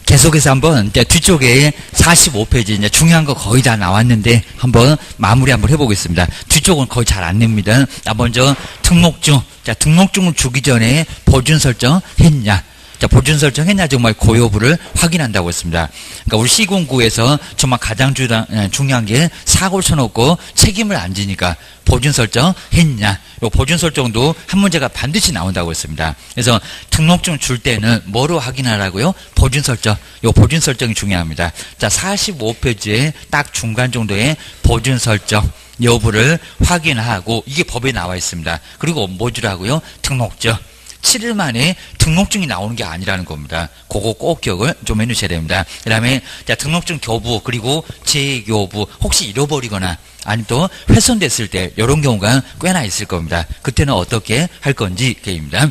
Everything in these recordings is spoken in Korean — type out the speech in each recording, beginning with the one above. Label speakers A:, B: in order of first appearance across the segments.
A: 계속해서 한번 이제 뒤쪽에 45페이지 이제 중요한 거 거의 다 나왔는데 한번 마무리 한번 해보겠습니다. 뒤쪽은 거의 잘 안 냅니다. 먼저 등록증. 자, 등록증을 주기 전에 보준 설정 했냐? 자, 보준 설정했냐 정말 그 여부를 확인한다고 했습니다. 그러니까 우리 시공구에서 정말 가장 중요한 게 사고를 쳐놓고 책임을 안 지니까 보준 설정했냐. 요 보준 설정도 한 문제가 반드시 나온다고 했습니다. 그래서 등록증 줄 때는 뭐로 확인하라고요? 보준 설정. 요 보준 설정이 중요합니다. 자, 45페이지에 딱 중간 정도의 보준 설정 여부를 확인하고 이게 법에 나와 있습니다. 그리고 뭐 주라고요? 등록증. 7일 만에 등록증이 나오는 게 아니라는 겁니다. 그거 꼭 기억을 좀 해놓으셔야 됩니다. 그 다음에 등록증 교부 그리고 재교부 혹시 잃어버리거나 아니면 또 훼손됐을 때 이런 경우가 꽤나 있을 겁니다. 그때는 어떻게 할 건지 게임입니다.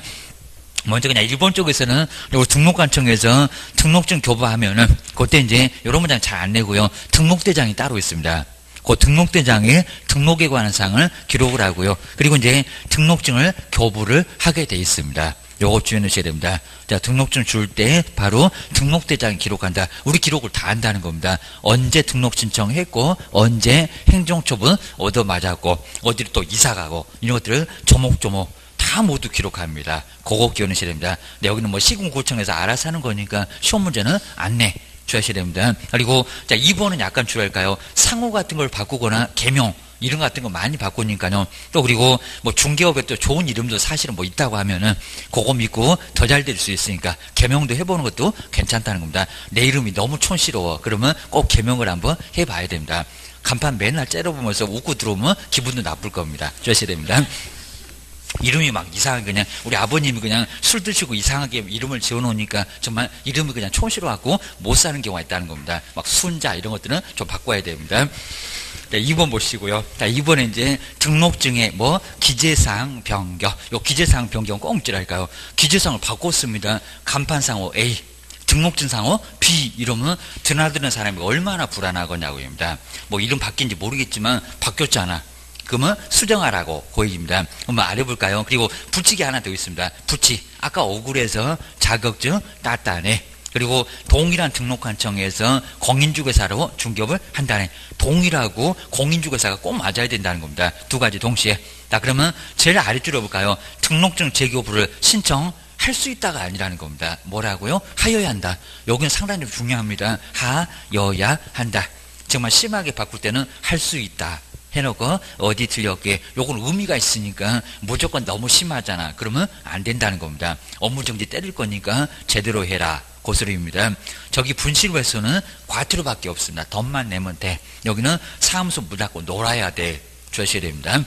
A: 먼저 그냥 일본 쪽에서는 등록관청에서 등록증 교부하면은 그때 이제 이런 문장 잘 안 내고요. 등록대장이 따로 있습니다. 그 등록대장에 등록에 관한 사항을 기록을 하고요. 그리고 이제 등록증을 교부를 하게 돼 있습니다. 요거 주의해 놓으셔야 됩니다. 자, 등록증 줄 때 바로 등록대장에 기록한다. 우리 기록을 다 한다는 겁니다. 언제 등록 신청했고, 언제 행정처분 얻어맞았고, 어디로 또 이사가고, 이런 것들을 조목조목 다 모두 기록합니다. 그거 기억하셔야 됩니다. 근데 여기는 뭐 시군구청에서 알아서 하는 거니까 시험 문제는 안 내. 주의하셔야 됩니다. 그리고 자 2번은 약간 주의할까요? 상호 같은 걸 바꾸거나 개명 이름 같은 거 많이 바꾸니까요. 또 그리고 뭐 중개업에 또 좋은 이름도 사실은 뭐 있다고 하면은 그거 믿고 더 잘 될 수 있으니까 개명도 해보는 것도 괜찮다는 겁니다. 내 이름이 너무 촌스러워. 그러면 꼭 개명을 한번 해봐야 됩니다. 간판 맨날 째려보면서 웃고 들어오면 기분도 나쁠 겁니다. 주의하셔야 됩니다. 이름이 막 이상하게 그냥 우리 아버님이 그냥 술 드시고 이상하게 이름을 지어놓으니까 정말 이름이 그냥 촌스러워갖고 못 사는 경우가 있다는 겁니다. 막 순자 이런 것들은 좀 바꿔야 됩니다. 자, 2번 보시고요. 자, 2번에 이제 등록증에 뭐 기재사항 변경. 요 기재사항 변경 꼭 묻지랄까요? 기재사항을 바꿨습니다. 간판상호 A. 등록증상호 B 이러면 드나드는 사람이 얼마나 불안하겠냐고입니다. 뭐 이름 바뀐지 모르겠지만 바뀌었잖아. 그러면 수정하라고 그 얘기입니다. 한번 알아볼까요? 그리고 붙이기 하나 더 있습니다. 붙이. 아까 억울해서 자격증 땄다네. 그리고 동일한 등록관청에서 공인중개사로 중개업을 한다네. 동일하고 공인중개사가 꼭 맞아야 된다는 겁니다. 두 가지 동시에. 자, 그러면 제일 아래줄로 볼까요? 등록증 재교부를 신청할 수 있다가 아니라는 겁니다. 뭐라고요? 하여야 한다. 여기는 상당히 중요합니다. 하여야 한다. 정말 심하게 바꿀 때는 할 수 있다. 해놓고 어디 틀렸게 요건 의미가 있으니까 무조건 너무 심하잖아. 그러면 안 된다는 겁니다. 업무정지 때릴 거니까 제대로 해라. 고소리입니다. 저기 분실회수는 과태료밖에 없습니다. 돈만 내면 돼. 여기는 사무소 문 닫고 놀아야 돼. 주의하셔야 됩니다.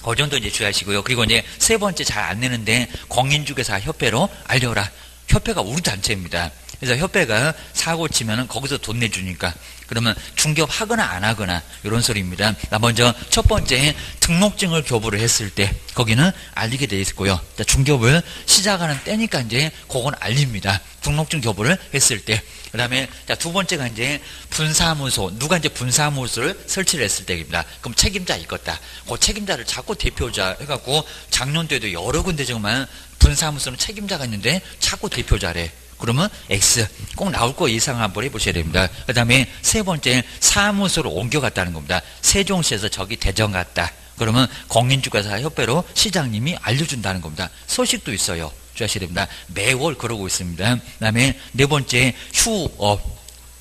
A: 그 정도 이제 주의하시고요. 그리고 이제 세 번째 잘 안 내는데 공인중개사 협회로 알려라. 협회가 우리 단체입니다. 그래서 협회가 사고 치면은 거기서 돈 내주니까 그러면 중개업 하거나 안 하거나 이런 소리입니다. 먼저 첫 번째 등록증을 교부를 했을 때 거기는 알리게 돼 있고요. 중개업을 시작하는 때니까 이제 그건 알립니다. 등록증 교부를 했을 때. 그 다음에 두 번째가 이제 분사무소, 누가 이제 분사무소를 설치를 했을 때입니다. 그럼 책임자 있겠다. 그 책임자를 자꾸 대표자 해갖고 작년도에도 여러 군데 정말 분사무소는 책임자가 있는데 자꾸 대표자래. 그러면 X 꼭 나올 거 예상 한번 해보셔야 됩니다. 그 다음에 세 번째 사무소로 옮겨갔다는 겁니다. 세종시에서 저기 대전 갔다. 그러면 공인중개사 협회로 시장님이 알려준다는 겁니다. 소식도 있어요. 주의하셔야 됩니다. 매월 그러고 있습니다. 그 다음에 네 번째 휴업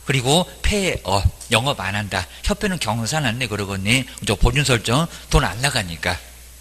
A: 그리고 폐업 영업 안 한다. 협회는 경산 안 내 그러겠니? 저 보증 설정 돈 안 나가니까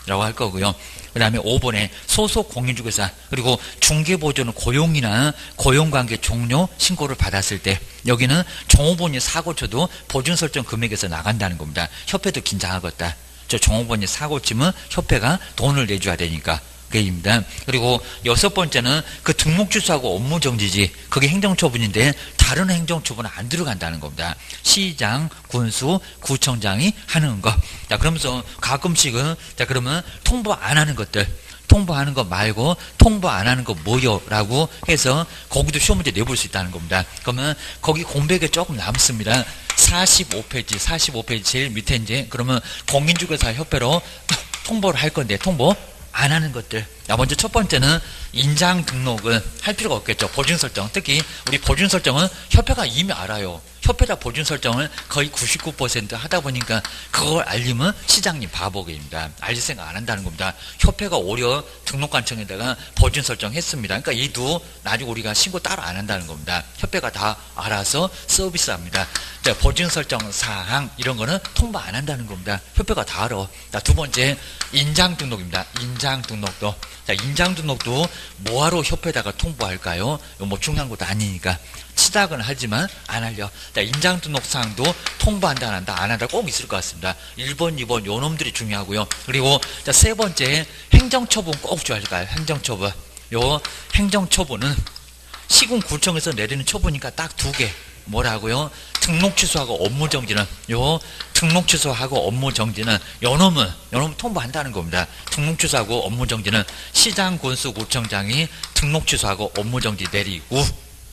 A: 라고 할 거고요. 그 다음에 5번에 소속 공인중개사 그리고 중개보조는 고용이나 고용관계 종료 신고를 받았을 때 여기는 종업원이 사고 쳐도 보증 설정 금액에서 나간다는 겁니다. 협회도 긴장하겠다. 저 종업원이 사고 치면 협회가 돈을 내줘야 되니까 그게입니다. 그리고 여섯 번째는 그 등록 취소하고 업무 정지지 그게 행정처분인데 다른 행정처분은 안 들어간다는 겁니다. 시장, 군수, 구청장이 하는 거. 자, 그러면서 가끔씩은 자 그러면 통보 안 하는 것들 통보하는 거 말고 통보 안 하는 거 뭐요? 라고 해서 거기도 시험 문제 내볼 수 있다는 겁니다. 그러면 거기 공백에 조금 남습니다. 45페이지 제일 밑에 이제 그러면 공인중개사 협회로 통보를 할 건데 통보 안 하는 것들. 먼저 첫 번째는 인장 등록은 할 필요가 없겠죠. 보증 설정. 특히 우리 보증 설정은 협회가 이미 알아요. 협회가 보증 설정을 거의 99% 하다 보니까 그걸 알리면 시장님 바보입니다. 알릴 생각 안 한다는 겁니다. 협회가 오히려 등록관청에다가 보증 설정했습니다. 그러니까 이도 나중에 우리가 신고 따로 안 한다는 겁니다. 협회가 다 알아서 서비스합니다. 자, 보증 설정 사항 이런 거는 통보 안 한다는 겁니다. 협회가 다 알아. 자, 두 번째 인장 등록입니다. 인장 등록도. 자, 인장 등록도 뭐하러 협회에다가 통보할까요? 뭐 중요한 것도 아니니까. 시작은 하지만 안 알려. 자, 인장 등록 사항도 통보한다 안 한다 안 한다 꼭 있을 것 같습니다. 1번, 2번 요 놈들이 중요하고요. 그리고 자, 세 번째 행정처분 꼭 줘야할까요? 행정처분. 요 행정처분은 시군구청에서 내리는 처분이니까 딱 두 개. 뭐라고요? 등록 취소하고 업무 정지는 요 등록 취소하고 업무 정지는 요 놈은 통보한다는 겁니다. 등록 취소하고 업무 정지는 시장 군수구청장이 등록 취소하고 업무 정지 내리고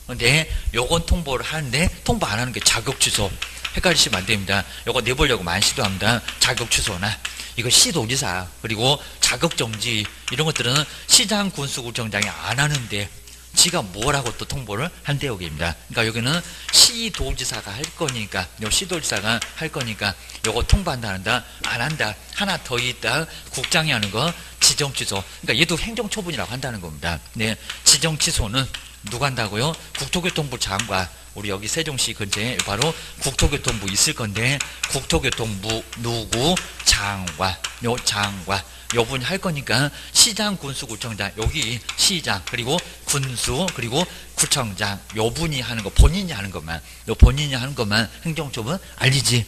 A: 근데 요건 통보를 하는데 통보 안 하는 게 자격 취소. 헷갈리시면 안 됩니다. 요거 내보려고 많이 시도합니다. 자격 취소나 이거 시도지사 그리고 자격 정지 이런 것들은 시장 군수구청장이 안 하는데 지가 뭐라고 또 통보를 한대요, 여기입니다. 그러니까 여기는 시도지사가 할 거니까, 요 시도지사가 할 거니까, 요거 통보한다, 한다, 안 한다. 하나 더 있다. 국장이 하는 거, 지정 취소. 그러니까 얘도 행정처분이라고 한다는 겁니다. 네. 지정 취소는 누가 한다고요? 국토교통부 장관. 우리 여기 세종시 근처에 바로 국토교통부 있을 건데, 국토교통부 누구? 장관. 요 장관. 요분이 할 거니까 시장 군수구청장 여기 시장 그리고 군수 그리고 구청장 요분이 하는 거 본인이 하는 것만 요 본인이 하는 것만 행정처분 알리지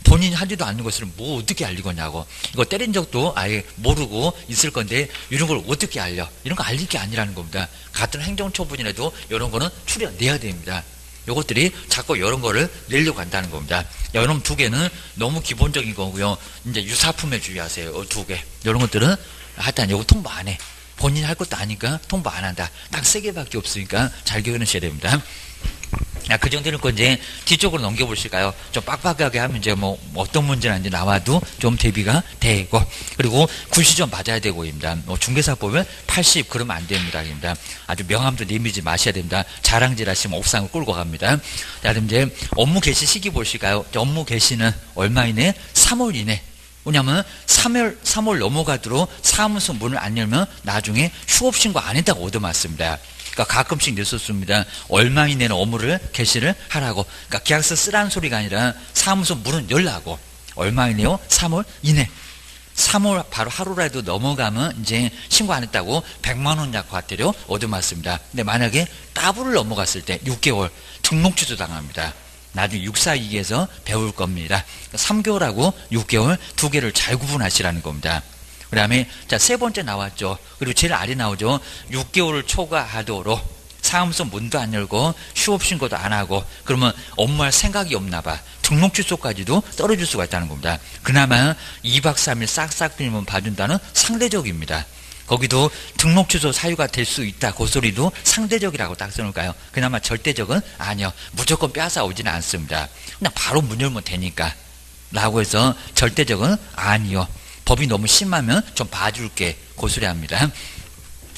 A: 본인이 하지도 않는 것을 뭐 어떻게 알리겠냐고 이거 때린 적도 아예 모르고 있을 건데 이런 걸 어떻게 알려 이런 거 알릴 게 아니라는 겁니다. 같은 행정처분이라도 이런 거는 추려내야 됩니다. 요것들이 자꾸 이런 거를 내려고 한다는 겁니다. 이런 두 개는 너무 기본적인 거고요. 이제 유사품에 주의하세요. 두 개. 이런 것들은 하여튼 요거 통보 안 해. 본인이 할 것도 아니까 통보 안 한다. 딱 세 개밖에 없으니까 잘 기억하셔야 됩니다. 그 정도는 거 이제 뒤쪽으로 넘겨보실까요? 좀 빡빡하게 하면 이제 뭐 어떤 문제나 이제 나와도 좀 대비가 되고 그리고 굿이 좀 맞아야 되고입니다. 중개사 보면 80 그러면 안 됩니다. 아주 명함도 내밀지 마셔야 됩니다. 자랑질 하시면 옥상을 끌고 갑니다. 자, 그럼 이제 업무 개시 시기 보실까요? 업무 개시는 얼마 이내? 3월 이내. 왜냐면 3월 넘어가도록 사무소 문을 안 열면 나중에 휴업 신고 안 했다고 얻어맞습니다. 그러니까 가끔씩 냈었습니다. 얼마 이내는 업무를 개시를 하라고. 그러니까 계약서 쓰라는 소리가 아니라 사무소 문은 열라고. 얼마 이내요? 3월 이내. 3월 바로 하루라도 넘어가면 이제 신고 안 했다고 100만 원 약과태료 얻어맞습니다. 근데 만약에 따블을 넘어갔을 때 6개월 등록 취소 당합니다. 나중에 642기에서 배울 겁니다. 3개월하고 6개월 두 개를 잘 구분하시라는 겁니다. 그 다음에 자, 세 번째 나왔죠. 그리고 제일 아래 나오죠. 6개월을 초과하도록 사무소 문도 안 열고 휴업 신고도 안 하고 그러면 업무할 생각이 없나 봐. 등록 취소까지도 떨어질 수가 있다는 겁니다. 그나마 2박 3일 싹싹 빌면 봐준다는 상대적입니다. 거기도 등록 취소 사유가 될 수 있다. 그 소리도 상대적이라고 딱 써놓을까요? 그나마 절대적은 아니요. 무조건 빼앗아 오지는 않습니다. 그냥 바로 문 열면 되니까 라고 해서 절대적은 아니요. 법이 너무 심하면 좀 봐줄게. 고소리합니다.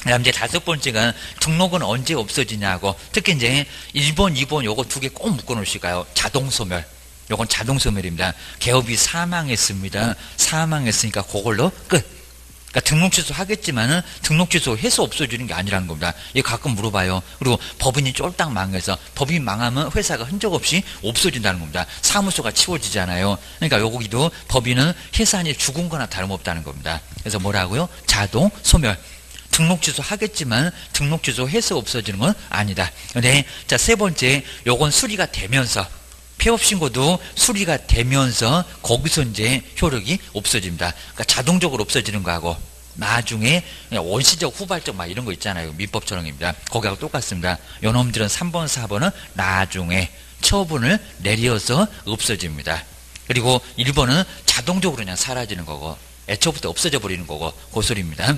A: 그다음 이제 다섯 번째가 등록은 언제 없어지냐고. 특히 이제 1번, 2번 요거 두 개 꼭 묶어 놓으실까요? 자동 소멸. 요건 자동 소멸입니다. 개업이 사망했습니다. 사망했으니까 그걸로 끝. 그러니까 등록 취소 하겠지만은 등록 취소 해서 없어지는 게 아니라는 겁니다. 이거 가끔 물어봐요. 그리고 법인이 쫄딱 망해서 법인 망하면 회사가 흔적 없이 없어진다는 겁니다. 사무소가 치워지잖아요. 그러니까 여기도 법인은 해산이 죽은 거나 다름없다는 겁니다. 그래서 뭐라고요? 자동 소멸. 등록 취소 하겠지만 등록 취소 해서 없어지는 건 아니다. 근데 자, 세 번째 요건 수리가 되면서 폐업 신고도 수리가 되면서 거기서 이제 효력이 없어집니다. 그러니까 자동적으로 없어지는 거하고 나중에 원시적 후발적 막 이런 거 있잖아요. 민법처럼입니다. 거기하고 똑같습니다. 요놈들은 3번, 4번은 나중에 처분을 내려서 없어집니다. 그리고 1번은 자동적으로 그냥 사라지는 거고 애초부터 없어져 버리는 거고 그 소리입니다.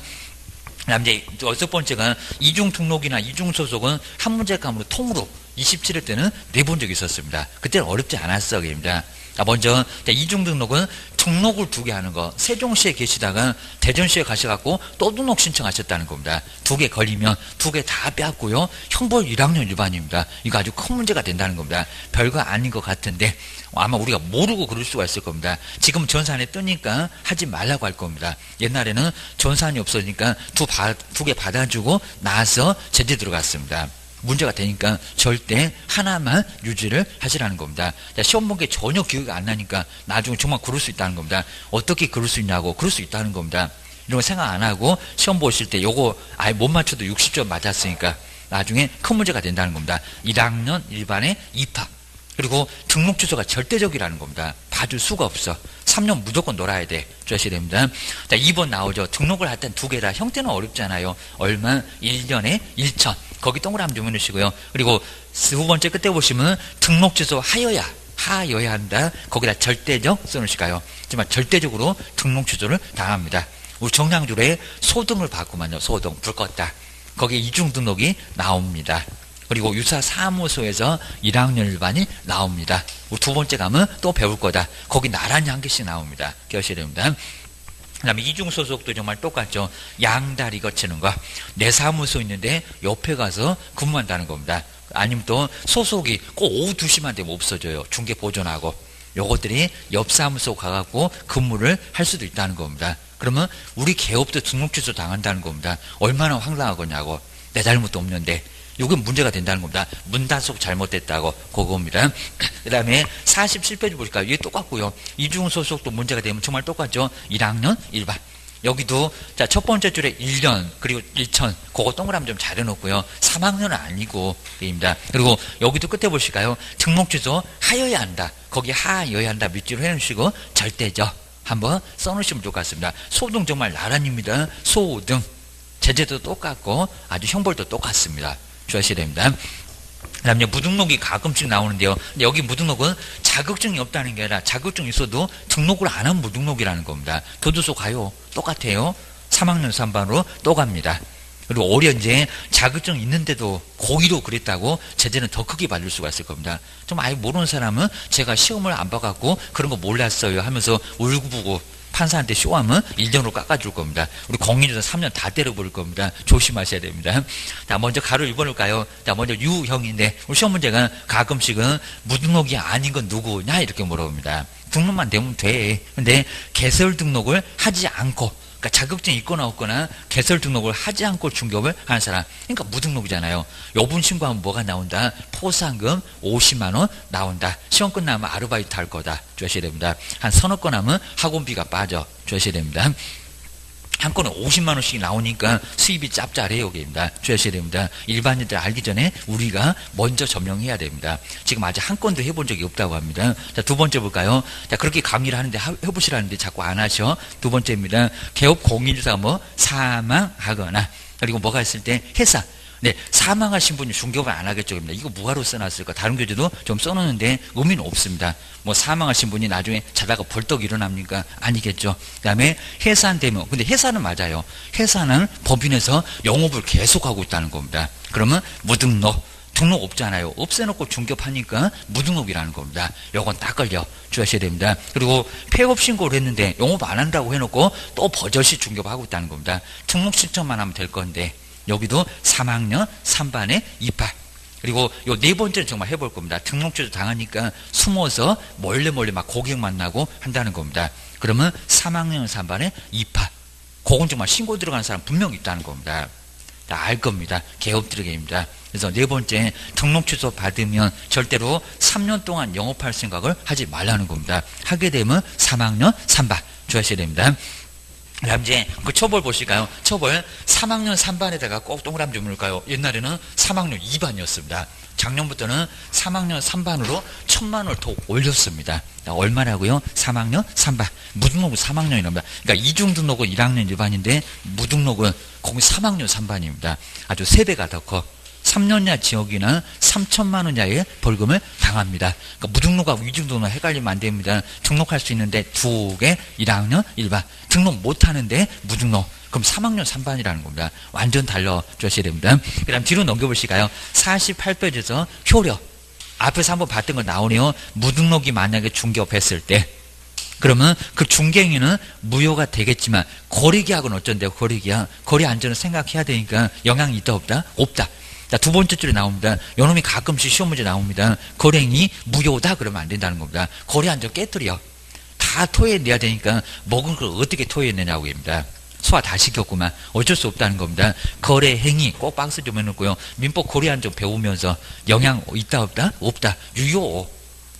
A: 그다음 이제 여섯 번째가 이중 등록이나 이중 소속은 한 문제감으로 통으로 27일 때는 내본 적이 있었습니다. 그때는 어렵지 않았어, 입니다. 먼저 이중 등록은 등록을 2개 하는 거. 세종시에 계시다가 대전시에 가셔갖고 또 등록 신청하셨다는 겁니다. 2개 걸리면 2개 다 빼앗고요. 형벌 1학년 위반입니다. 이거 아주 큰 문제가 된다는 겁니다. 별거 아닌 것 같은데 아마 우리가 모르고 그럴 수가 있을 겁니다. 지금 전산에 뜨니까 하지 말라고 할 겁니다. 옛날에는 전산이 없으니까 2개 받아주고 나서 제재 들어갔습니다. 문제가 되니까 절대 하나만 유지를 하시라는 겁니다. 시험 본 게 전혀 기억이 안 나니까 나중에 정말 그럴 수 있다는 겁니다. 어떻게 그럴 수 있냐고, 그럴 수 있다는 겁니다. 이런 거 생각 안 하고 시험 보실 때 요거 아예 못 맞춰도 60점 맞았으니까 나중에 큰 문제가 된다는 겁니다. 1학년 일반의 입학. 그리고 등록 주소가 절대적이라는 겁니다. 봐줄 수가 없어. 3년 무조건 놀아야 돼. 주셔야 됩니다. 자, 2번 나오죠. 등록을 할 땐 2개다. 형태는 어렵잖아요. 얼마? 1년에 1천. 거기 동그라미 좀 해놓으시고요. 그리고 2번째 끝에 보시면 등록 주소 하여야 한다. 거기다 절대적 써놓으실까요? 하지만 절대적으로 등록 주소를 당합니다. 우리 정량줄에 소등을 받고만요. 소등. 불 껐다. 거기에 이중 등록이 나옵니다. 그리고 유사사무소에서 1학년 일반이 나옵니다. 우리 2번째 가면 또 배울 거다. 거기 나란히 한 개씩 나옵니다. 기억하셔야 됩니다. 그 다음에 이중소속도 정말 똑같죠. 양다리 거치는 거. 내 사무소 있는데 옆에 가서 근무한다는 겁니다. 아니면 또 소속이 꼭 오후 2시만 되면 없어져요. 중개 보존하고. 요것들이 옆 사무소 가갖고 근무를 할 수도 있다는 겁니다. 그러면 우리 개업도 등록취소 당한다는 겁니다. 얼마나 황당하겠냐고. 내 잘못도 없는데. 이게 문제가 된다는 겁니다. 문단속 잘못됐다고 그겁니다. 그 다음에 47페이지 보실까요? 이게 똑같고요. 이중소속도 문제가 되면 정말 똑같죠. 1학년 일반. 여기도 자, 첫 번째 줄에 1년 그리고 1천 그거 동그라미 좀 잘 해놓고요. 3학년은 아니고 입니다. 그리고 여기도 끝에 보실까요? 등록주소 하여야 한다. 거기 하여야 한다. 밑줄로 해놓으시고 절대죠. 한번 써놓으시면 좋을 것 같습니다. 소등 정말 나란입니다. 소등. 제재도 똑같고 아주 형벌도 똑같습니다. 주셔야 됩니다. 그 다음에 무등록이 가끔씩 나오는데요. 근데 여기 무등록은 자격증이 없다는 게 아니라 자격증이 있어도 등록을 안 한 무등록이라는 겁니다. 교도소 가요. 똑같아요. 3학년 3반으로 또 갑니다. 그리고 오히려 이제 자격증 있는데도 고의로 그랬다고 제재는 더 크게 받을 수가 있을 겁니다. 좀 아예 모르는 사람은 제가 시험을 안 봐갖고 그런 거 몰랐어요 하면서 울고불고 판사한테 쇼하면 1년으로 깎아줄 겁니다. 우리 공인조사 3년 다 때려버릴 겁니다. 조심하셔야 됩니다. 자, 먼저 가로 1번을 가요. 자, 먼저 유형인데 우리 시험 문제가 가끔씩은 무등록이 아닌 건 누구냐 이렇게 물어봅니다. 등록만 되면 돼. 근데 개설 등록을 하지 않고 그러니까 자격증이 있거나 없거나 개설 등록을 하지 않고 중개업을 하는 사람. 그러니까 무등록이잖아요. 여분 신고하면 뭐가 나온다? 포상금 50만 원 나온다. 시험 끝나면 아르바이트 할 거다. 주셔야 됩니다. 한 서너 건 하면 학원비가 빠져. 주셔야 됩니다. 한 건에 50만 원씩 나오니까 수입이 짭짤해요. 여기입니다. 주셔야 됩니다. 일반인들 알기 전에 우리가 먼저 점령해야 됩니다. 지금 아직 한 건도 해본 적이 없다고 합니다. 자, 2번째 볼까요? 자, 그렇게 강의를 하는데 해보시라는데 자꾸 안 하셔. 2번째입니다. 개업 공인주사가 뭐 사망하거나 그리고 뭐가 있을 때 회사. 네, 사망하신 분이 중개업을 안 하겠죠. 이거 뭐하러 써놨을까? 다른 교재도 좀 써놓는데 의미는 없습니다. 뭐 사망하신 분이 나중에 자다가 벌떡 일어납니까? 아니겠죠. 그 다음에 해산되면, 근데 해산은 맞아요. 해산은 법인에서 영업을 계속하고 있다는 겁니다. 그러면 무등록, 등록 없잖아요. 없애놓고 중개업하니까 무등록이라는 겁니다. 요건 딱 걸려 주셔야 됩니다. 그리고 폐업 신고를 했는데 영업 안 한다고 해놓고 또 버젓이 중개업하고 있다는 겁니다. 등록 신청만 하면 될 건데 여기도 3학년 3반에 입학. 그리고 요 4번째는 정말 해볼 겁니다. 등록주소 당하니까 숨어서 몰래 막 고객 만나고 한다는 겁니다. 그러면 3학년 3반에 입학. 그건 정말 신고 들어가는 사람 분명히 있다는 겁니다. 다 알 겁니다. 개업 들어갑니다. 그래서 4번째 등록주소 받으면 절대로 3년 동안 영업할 생각을 하지 말라는 겁니다. 하게 되면 3학년 3반 주셔야 됩니다. 그다음 이제 그 처벌 보실까요? 처벌 3학년 3반에다가 꼭 동그라미 좀 넣을까요? 옛날에는 3학년 2반이었습니다. 작년부터는 3학년 3반으로 1,000만 원을 더 올렸습니다. 얼마라고요? 3학년 3반. 무등록은 3학년이랍니다. 그러니까 이중 등록은 1학년 1반인데 무등록은 거기 3학년 3반입니다. 아주 3배가 더 커. 3년이나 지역이나 3천만 원짜리 벌금을 당합니다. 그러니까 무등록하고 이중등록 헷갈리면 안 됩니다. 등록할 수 있는데 2개 1학년 1반. 등록 못하는데 무등록. 그럼 3학년 3반이라는 겁니다. 완전 달라주셔야 됩니다. 그 다음 뒤로 넘겨보실까요? 48페이지에서 효력. 앞에서 한번 봤던 거 나오네요. 무등록이 만약에 중개업했을 때 그러면 그 중개행위는 무효가 되겠지만 거래계약은 어쩐대요? 거래계약. 거래 안전을 생각해야 되니까 영향이 있다 없다? 없다. 자, 두 번째 줄에 나옵니다. 요놈이 가끔씩 시험 문제 나옵니다. 거래행위 무효다 그러면 안 된다는 겁니다. 거래 안전 깨뜨려. 다 토해내야 되니까 먹은 걸 어떻게 토해내냐고 합니다. 소화 다 시켰구만. 어쩔 수 없다는 겁니다. 거래 행위 꼭 박스 좀 해놓고요. 민법 거래 안전 배우면서 영향 있다 없다? 없다. 유효.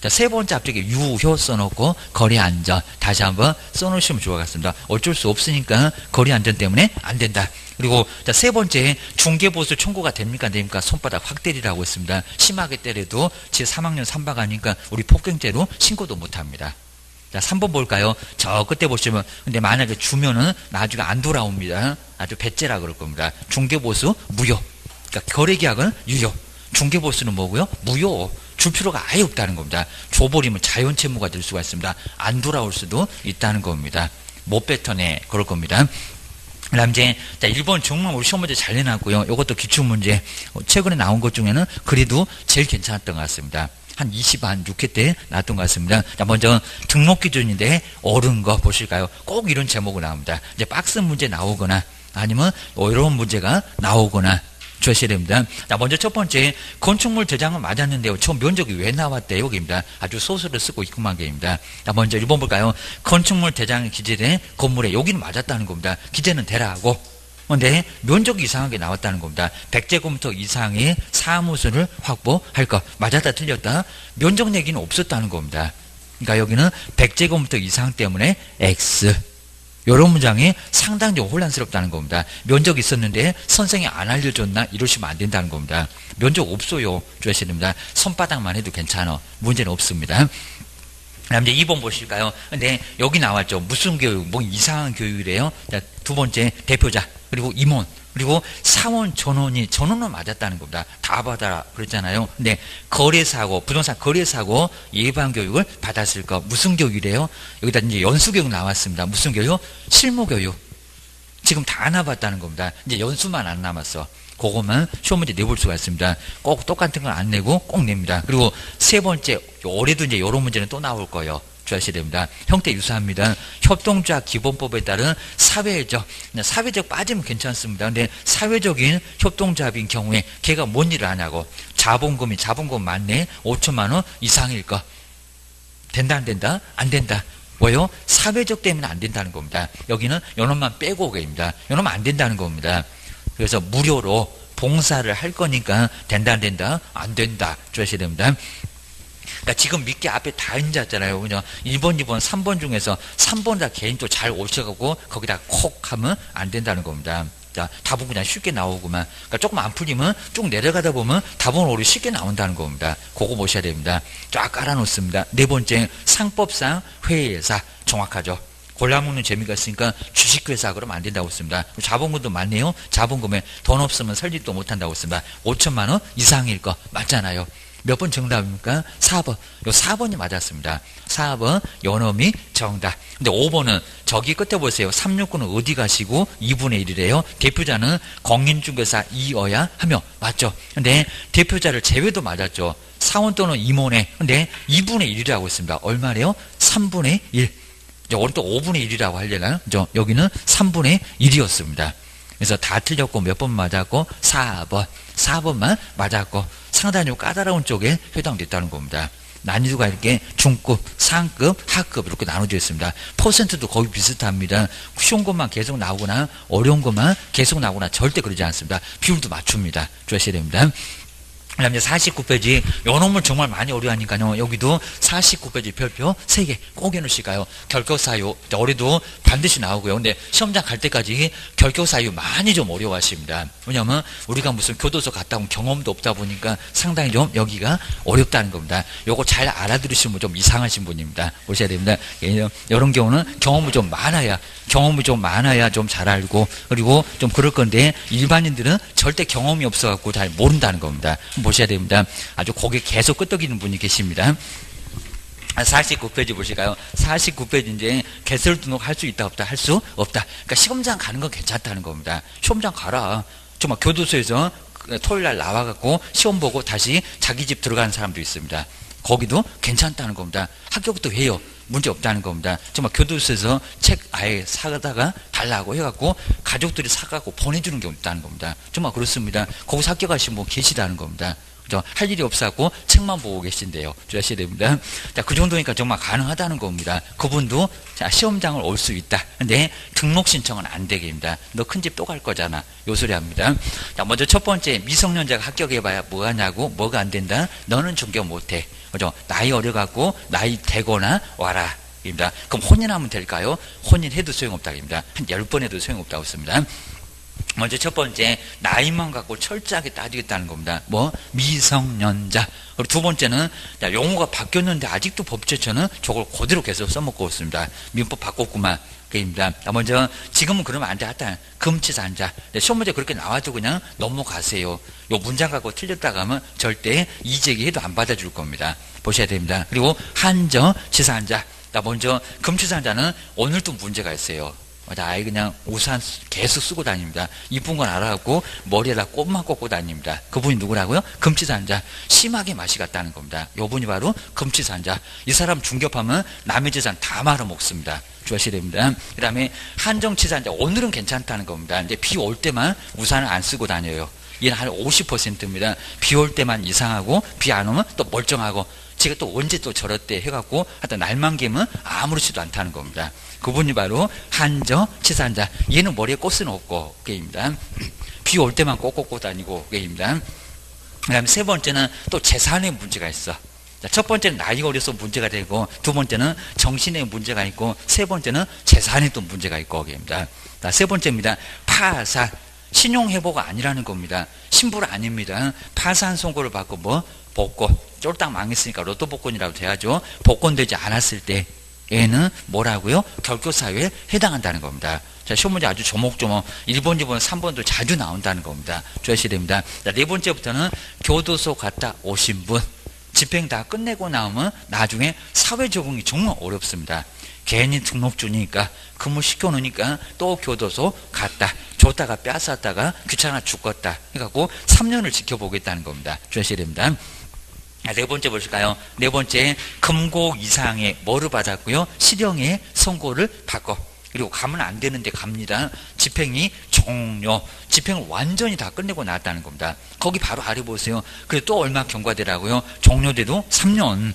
A: 자, 세 번째 앞쪽에 유효 써놓고 거래 안전 다시 한번 써놓으시면 좋을 것 같습니다. 어쩔 수 없으니까 거래 안전 때문에 안 된다. 그리고 자, 세 번째 중개보수 청구가 됩니까 안 됩니까? 손바닥 확 때리라고 했습니다. 심하게 때려도 제 3학년 3박 하니까 우리 폭행죄로 신고도 못합니다. 자, 3번 볼까요? 저 끝에 보시면 근데 만약에 주면은 나중에 안 돌아옵니다. 아주 배째라 그럴 겁니다. 중개보수 무효. 그러니까 거래계약은 유효. 중개보수는 뭐고요? 무효. 줄 필요가 아예 없다는 겁니다. 줘버리면 자연채무가 될 수가 있습니다. 안 돌아올 수도 있다는 겁니다. 못 뱉어내 그럴 겁니다. 그다음 이제 1번 정말 우리 시험 문제 잘 내놨고요. 이것도 기출문제 최근에 나온 것 중에는 그래도 제일 괜찮았던 것 같습니다. 한 6회 때 나왔던 것 같습니다. 자, 먼저 등록 기준인데 옳은 거 보실까요? 꼭 이런 제목으로 나옵니다. 이제 박스 문제 나오거나 아니면 이런 문제가 나오거나 주셔야 됩니다. 자, 먼저 첫 번째 건축물 대장은 맞았는데요. 처음 면적이 왜 나왔대요? 여기입니다. 아주 소설을 쓰고 있구만 게입니다. 자, 먼저 1번 볼까요? 건축물 대장에 기재된 건물에 여기는 맞았다는 겁니다. 기재는 되라 하고 근데 면적이 이상하게 나왔다는 겁니다. 100제곱미터 이상의 사무소를 확보할 것. 맞았다 틀렸다? 면적 얘기는 없었다는 겁니다. 그러니까 여기는 100제곱미터 이상 때문에 X. 이런 문장이 상당히 좀 혼란스럽다는 겁니다. 면적 있었는데 선생이 안 알려줬나? 이러시면 안 된다는 겁니다. 면적 없어요. 주셔야 됩니다. 손바닥만 해도 괜찮아. 문제는 없습니다. 그다음 이제 2번 보실까요? 근데 여기 나왔죠. 무슨 교육? 뭐 이상한 교육이래요. 자, 두 번째 대표자 그리고 임원 그리고 사원 전원은 맞았다는 겁니다. 다 받아라 그랬잖아요. 근데 거래사고 부동산 거래사고 예방교육을 받았을 거 무슨 교육이래요? 여기다 이제 연수교육 나왔습니다. 무슨 교육? 실무교육. 지금 다 나봤다는 겁니다. 이제 연수만 안 남았어. 그것만 시험 문제 내볼 수가 있습니다. 꼭 똑같은 건 안 내고 꼭 냅니다. 그리고 세 번째 올해도 이제 이런 문제는 또 나올 거예요. 주셔야 됩니다. 형태 유사합니다. 협동조합 기본법에 따른 사회적 빠지면 괜찮습니다. 근데 사회적인 협동조합인 경우에 걔가 뭔 일을 하냐고. 자본금 맞네. 5천만 원 이상일 거. 된다 안 된다? 안 된다. 뭐요? 사회적 때문에 안 된다는 겁니다. 여기는 요놈만 빼고 오게입니다. 요놈은 안 된다는 겁니다. 그래서 무료로 봉사를 할 거니까 된다 안 된다? 안 된다. 주셔야 됩니다. 그러니까 지금 밑에 앞에 다 앉았잖아요. 그죠? 1번, 2번, 3번 중에서 3번 다 개인 또 잘 오셔가고 거기다 콕 하면 안 된다는 겁니다. 자, 답은 그냥 쉽게 나오구만. 그러니까 조금 안 풀리면 쭉 내려가다 보면 답은 오히려 쉽게 나온다는 겁니다. 그거 보셔야 됩니다. 쫙 깔아놓습니다. 네 번째, 상법상 회의회사. 정확하죠. 골라먹는 재미가 있으니까 주식회사 그러면 안 된다고 했습니다. 자본금도 많네요. 자본금에 돈 없으면 설립도 못한다고 했습니다. 5천만 원 이상일 거 맞잖아요. 몇 번 정답입니까? 4번. 요 4번이 맞았습니다. 4번 요놈이 정답. 근데 5번은 저기 끝에 보세요. 369는 어디 가시고 2분의 1이래요. 대표자는 공인중개사 이어야 하며 맞죠? 근데 대표자를 제외도 맞았죠. 사원 또는 임원에 근데 2분의 1이라고 했습니다. 얼마래요? 3분의 1. 오늘 또 5분의 1이라고 하려나요? 여기는 3분의 1이었습니다. 그래서 다 틀렸고 몇 번 맞았고 4번. 4번만 맞았고 상당히 좀 까다로운 쪽에 해당됐다는 겁니다. 난이도가 이렇게 중급, 상급, 하급 이렇게 나눠져 있습니다. 퍼센트도 거의 비슷합니다. 쉬운 것만 계속 나오거나 어려운 것만 계속 나오거나 절대 그러지 않습니다. 비율도 맞춥니다. 주셔야 됩니다. 그 다음에 49페이지 요놈을 정말 많이 어려워하니까요. 여기도 49페이지 별표 3개 꼭 해놓으실까요? 결격사유 올해도 반드시 나오고요. 근데 시험장 갈 때까지 결격사유 많이 좀 어려워하십니다. 왜냐하면 우리가 무슨 교도소 갔다 온 경험도 없다 보니까 상당히 좀 여기가 어렵다는 겁니다. 요거 잘 알아들으시는 분 좀 이상하신 분입니다. 오셔야 됩니다. 이런 경우는 경험이 좀 많아야 좀 잘 알고 그리고 좀 그럴 건데 일반인들은 절대 경험이 없어갖고 잘 모른다는 겁니다. 보셔야 됩니다. 아주 고개 계속 끄덕이는 분이 계십니다. 49페이지 보실까요? 49페이지 이제 개설 등록할 수 있다 없다? 할 수 없다. 그러니까 시험장 가는 건 괜찮다는 겁니다. 시험장 가라. 정말 교도소에서 토요일 날 나와갖고 시험 보고 다시 자기 집 들어가는 사람도 있습니다. 거기도 괜찮다는 겁니다. 합격도 해요. 문제 없다는 겁니다. 정말 교도소에서 책 아예 사다가 달라고 해갖고 가족들이 사갖고 보내주는 경우 있다는 겁니다. 정말 그렇습니다. 거기서 합격하신 분 계시다는 겁니다. 할 일이 없어갖고 책만 보고 계신데요. 주셔야 됩니다. 자, 그 정도니까 정말 가능하다는 겁니다. 그분도 자, 시험장을 올 수 있다. 근데 등록 신청은 안 되게 합니다. 너 큰 집 또 갈 거잖아. 요 소리 합니다. 자, 먼저 첫 번째, 미성년자가 합격해봐야 뭐 하냐고, 뭐가 안 된다? 너는 존경 못해. 그죠? 나이 어려갖고, 나이 되거나 와라. 입니다. 그럼 혼인하면 될까요? 혼인해도 소용없다고 합니다. 한 10번 해도 소용없다고 했습니다. 먼저 첫 번째, 나이만 갖고 철저하게 따지겠다는 겁니다. 뭐 미성년자. 그리고 두 번째는 용어가 바뀌었는데 아직도 법제처는 저걸 그대로 계속 써먹고 있습니다. 민법 바꿨구만. 그입니다. 먼저 지금은 그러면 안 돼. 하여튼 금치산자. 시험 문제 그렇게 나와도 그냥 넘어가세요. 요 문장 갖고 틀렸다가 하면 절대 이제기해도 안 받아줄 겁니다. 보셔야 됩니다. 그리고 한저 치산자. 먼저 금치산자는 오늘도 문제가 있어요. 아예 그냥 우산 계속 쓰고 다닙니다. 이쁜 건 알아갖고 머리에다 꽃만 꽂고 다닙니다. 그분이 누구라고요? 금치산자. 심하게 맛이 갔다는 겁니다. 요분이 바로 금치산자. 이 사람 중개하면 남의 재산 다 말아먹습니다. 주셔야 됩니다. 그 다음에 한정치산자. 오늘은 괜찮다는 겁니다. 이제 비 올 때만 우산을 안 쓰고 다녀요. 얘는 한 50%입니다. 비 올 때만 이상하고 비 안 오면 또 멀쩡하고 제가 또 언제 또 저랬대 해갖고 하여튼 날만 개면 아무렇지도 않다는 겁니다. 그분이 바로 한저 치산자. 얘는 머리에 꽃은 없고 게임입니다. 비 올 때만 꽃 꽂고 다니고 게임입니다. 그 다음에 세 번째는 또 재산에 문제가 있어. 자, 첫 번째는 나이가 어려서 문제가 되고 두 번째는 정신에 문제가 있고 세 번째는 재산에 또 문제가 있고 게임입니다. 자, 세 번째입니다. 파산. 신용회복가 아니라는 겁니다. 신불 아닙니다. 파산 선고를 받고 뭐 복권 쫄딱 망했으니까 로또 복권이라고 돼야죠. 복권되지 않았을 때 얘는 뭐라고요? 결교사유에 해당한다는 겁니다. 자, 시험 문제 아주 조목조목 1번, 2번, 3번도 자주 나온다는 겁니다. 주셔야 됩니다. 자, 네 번째부터는 교도소 갔다 오신 분 집행 다 끝내고 나오면 나중에 사회 적응이 정말 어렵습니다. 괜히 등록주니까 근무 시켜놓으니까 또 교도소 갔다 줬다가 뺏었다가 귀찮아 죽겠다 해갖고 3년을 지켜보겠다는 겁니다. 주셔야 됩니다. 네 번째 보실까요? 네 번째, 금고 이상의 뭐를 받았고요? 실형의 선고를 받고 그리고 가면 안 되는데 갑니다. 집행이 종료. 집행을 완전히 다 끝내고 나왔다는 겁니다. 거기 바로 아래 보세요. 그래 또 얼마 경과되라고요? 종료돼도 3년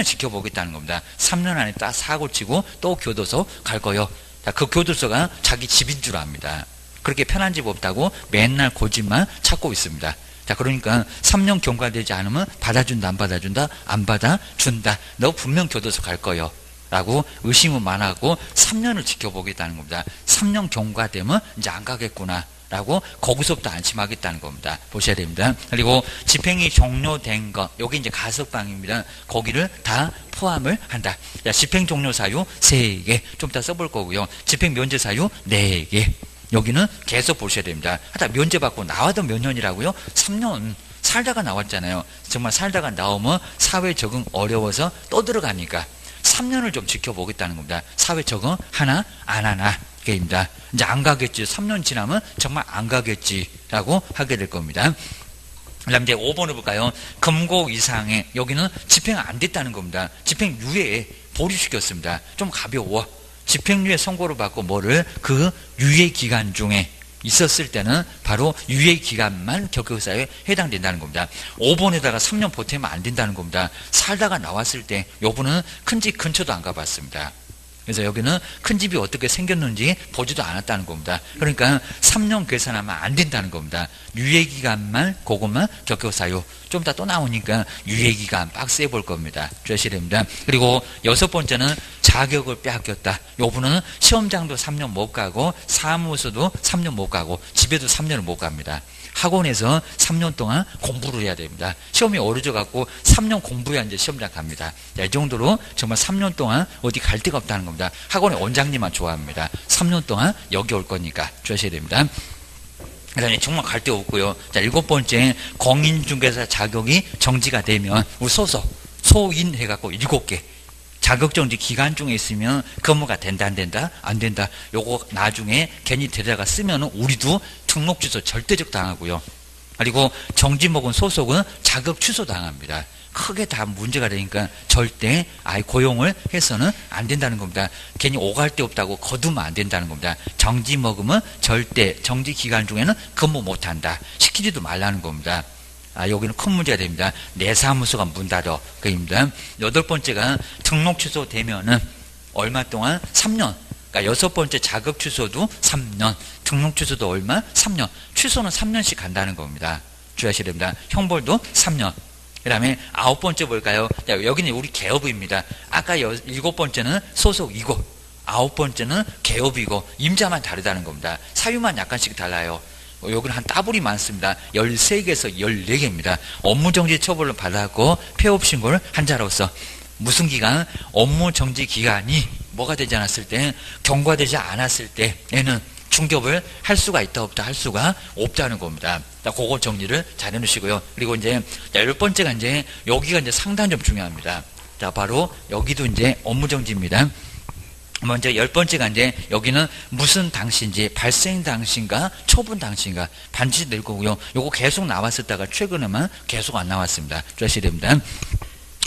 A: 지켜보겠다는 겁니다. 3년 안에 딱 사고치고 또 교도소 갈 거요. 자, 그 교도소가 자기 집인 줄 압니다. 그렇게 편한 집 없다고 맨날 고집만 찾고 있습니다. 자, 그러니까 3년 경과되지 않으면 받아준다, 안 받아준다, 안 받아준다. 너 분명 교도소 갈 거요. 라고 의심은 많았고 3년을 지켜보겠다는 겁니다. 3년 경과되면 이제 안 가겠구나. 라고 거기서부터 안심하겠다는 겁니다. 보셔야 됩니다. 그리고 집행이 종료된 것, 여기 이제 가석방입니다. 거기를 다 포함을 한다. 자, 집행 종료 사유 3개, 좀 이따 써볼 거고요. 집행 면제 사유 4개. 여기는 계속 보셔야 됩니다. 하다 면제 받고 나와도 몇 년이라고요? 3년. 살다가 나왔잖아요. 정말 살다가 나오면 사회 적응 어려워서 또 들어가니까 3년을 좀 지켜보겠다는 겁니다. 사회 적응 하나 안 하나 게임입니다. 이제 안 가겠지. 3년 지나면 정말 안 가겠지라고 하게 될 겁니다. 그다음 이제 5번을 볼까요? 금고 이상의 여기는 집행 안 됐다는 겁니다. 집행 유예에 보류시켰습니다. 좀 가벼워. 집행유예 선고를 받고 뭐를 그 유예 기간 중에 있었을 때는 바로 유예 기간만 격격사유에 해당된다는 겁니다. 5번에다가 3년 보태면 안 된다는 겁니다. 살다가 나왔을 때 요분은 큰 집 근처도 안 가봤습니다. 그래서 여기는 큰 집이 어떻게 생겼는지 보지도 않았다는 겁니다. 그러니까 3년 계산하면 안 된다는 겁니다. 유예기간만 그것만 격격사유. 좀 이따 또 나오니까 유예기간 빡세 볼 겁니다. 주셔야 됩니다. 그리고 6번째는 자격을 빼앗겼다. 요분은 시험장도 3년 못 가고 사무소도 3년 못 가고 집에도 3년을 못 갑니다. 학원에서 3년 동안 공부를 해야 됩니다. 시험이 어려져 갖고 3년 공부해야 이제 시험장 갑니다. 자, 이 정도로 정말 3년 동안 어디 갈 데가 없다는 겁니다. 학원의 원장님만 좋아합니다. 3년 동안 여기 올 거니까 주셔야 됩니다. 그 다음에 정말 갈 데 없고요. 자, 7번째, 공인중개사 자격이 정지가 되면 우리 소인 해갖고 7개. 자격정지 기간 중에 있으면 근무가 된다 안 된다? 안 된다. 요거 나중에 괜히 데려다가 쓰면 우리도 등록주소 절대적 당하고요. 그리고 정지목은 소속은 자격 취소당합니다. 크게 다 문제가 되니까 절대 아예 고용을 해서는 안 된다는 겁니다. 괜히 오갈 데 없다고 거두면 안 된다는 겁니다. 정지 먹으면 절대 정지 기간 중에는 근무 못한다. 시키지도 말라는 겁니다. 여기는 큰 문제가 됩니다. 내 사무소가 문 닫아. 그입니다. 8번째가 등록 취소되면은 얼마 동안? 3년. 그러니까 6번째 자격 취소도 3년. 등록 취소도 얼마? 3년. 취소는 3년씩 간다는 겁니다. 주의하셔야 됩니다. 형벌도 3년. 그 다음에 9번째 볼까요? 여기는 우리 개업입니다. 아까 7번째는 소속이고 9번째는 개업이고 임자만 다르다는 겁니다. 사유만 약간씩 달라요. 여기는 한 따블이 많습니다. 13개에서 14개입니다. 업무정지 처벌을 받았고 폐업신고를 한 자로서 무슨 기간? 업무정지 기간이 뭐가 되지 않았을 때, 경과되지 않았을 때에는 중개업을 할 수가 있다 없다 할 수가 없다는 겁니다. 그거 정리를 잘 해놓으시고요. 그리고 이제 10번째가 이제 여기가 이제 상당히 좀 중요합니다. 자, 바로 여기도 이제 업무정지입니다. 먼저 10번째가 이제 여기는 무슨 당시인지 발생 당시인가 처분 당시인가 반드시 낼 거고요. 요거 계속 나왔었다가 최근에만 계속 안 나왔습니다. 주의하셔야 됩니다.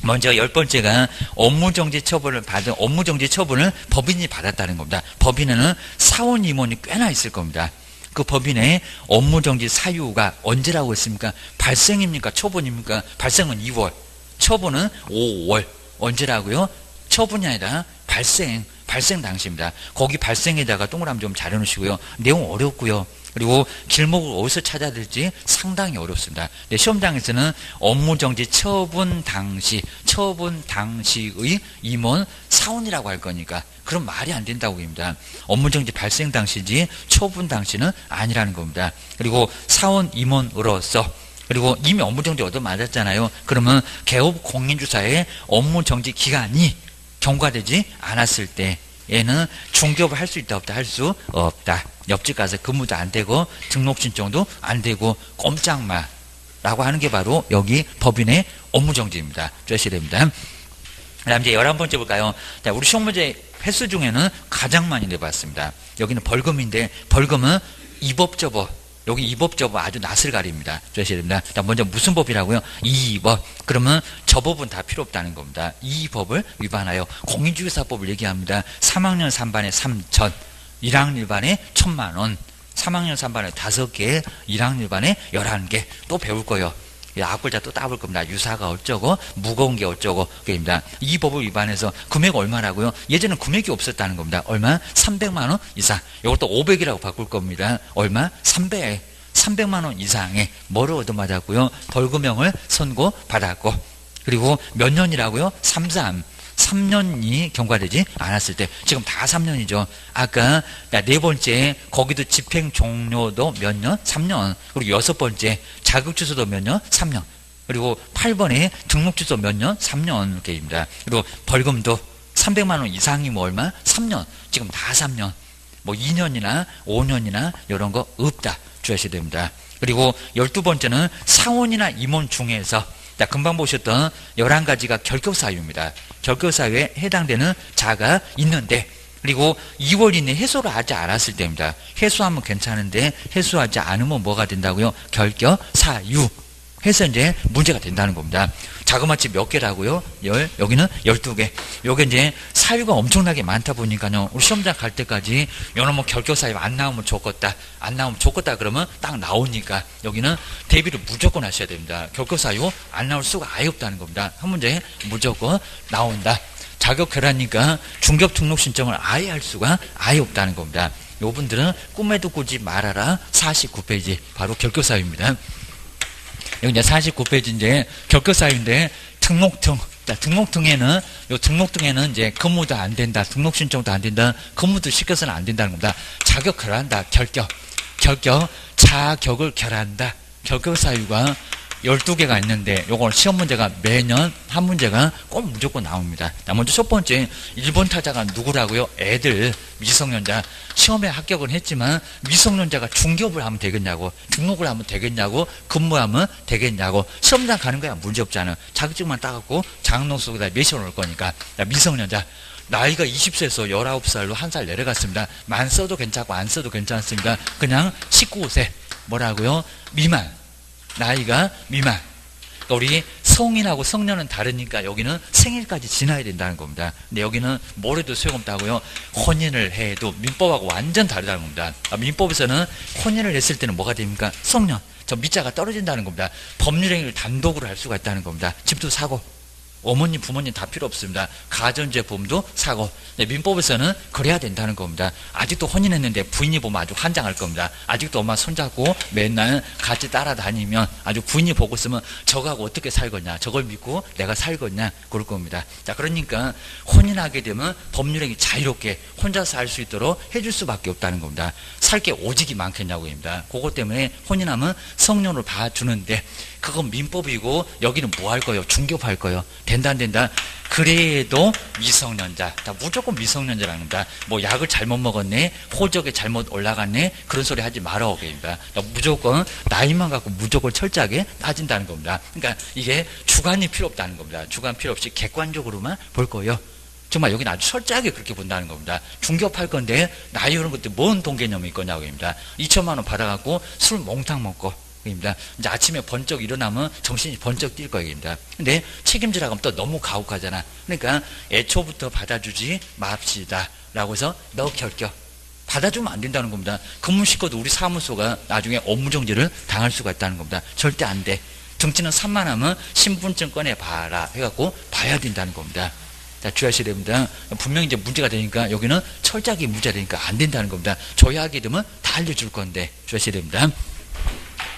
A: 먼저 10번째가 업무정지 처분을 받은 업무정지 처분을 법인이 받았다는 겁니다. 법인에는 사원 임원이 꽤나 있을 겁니다. 그 법인의 업무정지 사유가 언제라고 했습니까? 발생입니까? 처분입니까? 발생은 2월, 처분은 5월. 언제라고요? 처분이 아니라 발생 당시입니다. 거기 발생에다가 동그라미 좀 잘 해놓으시고요. 내용 어렵고요. 그리고 길목을 어디서 찾아야 될지 상당히 어렵습니다. 네, 시험장에서는 업무정지 처분 당시의 임원 사원이라고 할 거니까 그럼 말이 안 된다고 합니다. 업무정지 발생 당시지 처분 당시는 아니라는 겁니다. 그리고 사원 임원으로서 그리고 이미 업무정지 얻어맞았잖아요. 그러면 개업 공인주사의 업무정지 기간이 경과되지 않았을 때 얘는 중개업을 할 수 있다 없다 할 수 없다. 옆집 가서 근무도 안 되고 등록 신청도 안 되고 꼼짝마라고 하는 게 바로 여기 법인의 업무정지입니다. 주의하셔야 됩니다. 그 다음 이제 11번째 볼까요? 자, 우리 시험 문제 횟수 중에는 가장 많이 내봤습니다. 여기는 벌금인데 벌금은 이법저법. 여기 이법저법 아주 낯을 가립니다. 주의하셔야 됩니다. 자, 먼저 무슨 법이라고요? 이법. 그러면 저 법은 다 필요 없다는 겁니다. 이 법을 위반하여 공인중개사법을 얘기합니다. 3학년 3반에 3천, 1학년 1반에 1,000만 원, 3학년 3반에 5개, 1학년 1반에 11개 또 배울 거예요. 악벌자 또 따볼 겁니다. 유사가 어쩌고 무거운 게 어쩌고 그입니다. 이 법을 위반해서 금액 얼마라고요? 예전엔 금액이 없었다는 겁니다. 얼마? 300만 원 이상. 이것도 500이라고 바꿀 겁니다. 얼마? 300만 원 이상의 뭐를 얻어맞았고요? 벌금형을 선고받았고 그리고 몇 년이라고요? 3년이 경과되지 않았을 때 지금 다 3년이죠. 아까 4번째 거기도 집행 종료도 몇 년? 3년. 그리고 6번째 자격 취소도 몇 년? 3년. 그리고 8번에 등록 취소 몇 년? 3년 이렇게입니다. 그리고 벌금도 300만 원 이상이 뭐 얼마? 3년. 지금 다 3년. 뭐 2년이나 5년이나 이런 거 없다. 주의하셔야 됩니다. 그리고 12번째는 사원이나 임원 중에서 자, 금방 보셨던 11가지가 결격사유입니다. 결격사유에 해당되는 자가 있는데 그리고 2월 이내에 해소를 하지 않았을 때입니다. 해소하면 괜찮은데 해소하지 않으면 뭐가 된다고요? 결격사유 해서 이제 문제가 된다는 겁니다. 자그마치 몇 개라고요? 여기는 12개. 요게 이제 사유가 엄청나게 많다 보니까요. 우리 시험장 갈 때까지 요놈 뭐 결격사유 안 나오면 좋겠다. 안 나오면 좋겠다 그러면 딱 나오니까 여기는 대비를 무조건 하셔야 됩니다. 결격사유 안 나올 수가 아예 없다는 겁니다. 한 문제에 무조건 나온다. 자격 결하니까 중개업 등록 신청을 아예 할 수가 아예 없다는 겁니다. 요분들은 꿈에도 꾸지 말아라. 49페이지 바로 결격사유입니다. 여기 이제 49페이지인데 결격사유인데 등록등에는 이제 근무도 안 된다, 등록 신청도 안 된다, 근무도 시켜서는 안 된다는 겁니다. 자격 결한다, 자격을 결한다. 결격사유가 12개가 있는데 요걸 시험 문제가 매년 한 문제가 꼭 무조건 나옵니다. 자, 먼저 첫 번째 1번 타자가 누구라고요? 애들 미성년자. 시험에 합격은 했지만 미성년자가 중개업을 하면 되겠냐고, 등록을 하면 되겠냐고, 근무하면 되겠냐고. 시험장 가는 거야 문제없잖아. 자격증만 따갖고 장롱 속에다 매셔 놓을 거니까. 자, 미성년자. 나이가 20세에서 19살로 한 살 내려갔습니다. 만 써도 괜찮고 안 써도 괜찮습니다. 그냥 19세 뭐라고요? 미만. 나이가 미만. 그러니까 우리 성인하고 성년은 다르니까 여기는 생일까지 지나야 된다는 겁니다. 근데 여기는 뭘 해도 소용없다고요. 혼인을 해도 민법하고 완전 다르다는 겁니다. 민법에서는 혼인을 했을 때는 뭐가 됩니까? 성년. 저 밑자가 떨어진다는 겁니다. 법률행위를 단독으로 할 수가 있다는 겁니다. 집도 사고, 어머님, 부모님 다 필요 없습니다. 가전제품도 사고. 민법에서는 그래야 된다는 겁니다. 아직도 혼인했는데 부인이 보면 아주 환장할 겁니다. 아직도 엄마 손잡고 맨날 같이 따라다니면 아주 부인이 보고 있으면 저거하고 어떻게 살겠냐, 저걸 믿고 내가 살겠냐 그럴 겁니다. 자, 그러니까 혼인하게 되면 법률행위 자유롭게 혼자서 할 수 있도록 해줄 수밖에 없다는 겁니다. 살 게 오직이 많겠냐고입니다. 그것 때문에 혼인하면 성년을 봐주는데 그건 민법이고 여기는 뭐 할 거예요? 중개할 거예요. 된다 안 된다? 그래도 미성년자. 자, 무조건 미성년자라는 겁니다. 뭐 약을 잘못 먹었네, 호적에 잘못 올라갔네, 그런 소리 하지 말아오 겁니다. 무조건 나이만 갖고 무조건 철저하게 따진다는 겁니다. 그러니까 이게 주관이 필요 없다는 겁니다. 주관 필요 없이 객관적으로만 볼 거예요. 정말 여기는 아주 철저하게 그렇게 본다는 겁니다. 중개업할 건데 나이 이런 것들 뭔 돈 개념이 있거냐고 입니다. 2천만 원 받아갖고 술 몽탕 먹고 입니다. 이제 아침에 번쩍 일어나면 정신이 번쩍 뛸 거입니다. 근데 책임지라고 하면 또 너무 가혹하잖아. 그러니까 애초부터 받아주지 맙시다 라고 해서 너 결격 받아주면 안 된다는 겁니다. 근무 시켜도 우리 사무소가 나중에 업무정지를 당할 수가 있다는 겁니다. 절대 안 돼. 등치는 산만하면 신분증 꺼내봐라 해갖고 봐야 된다는 겁니다. 자, 주의하셔야 됩니다. 분명히 이제 문제가 되니까 여기는 철저하게 문제가 되니까 안 된다는 겁니다. 조회하게 되면 다 알려줄 건데 주의하셔야 됩니다.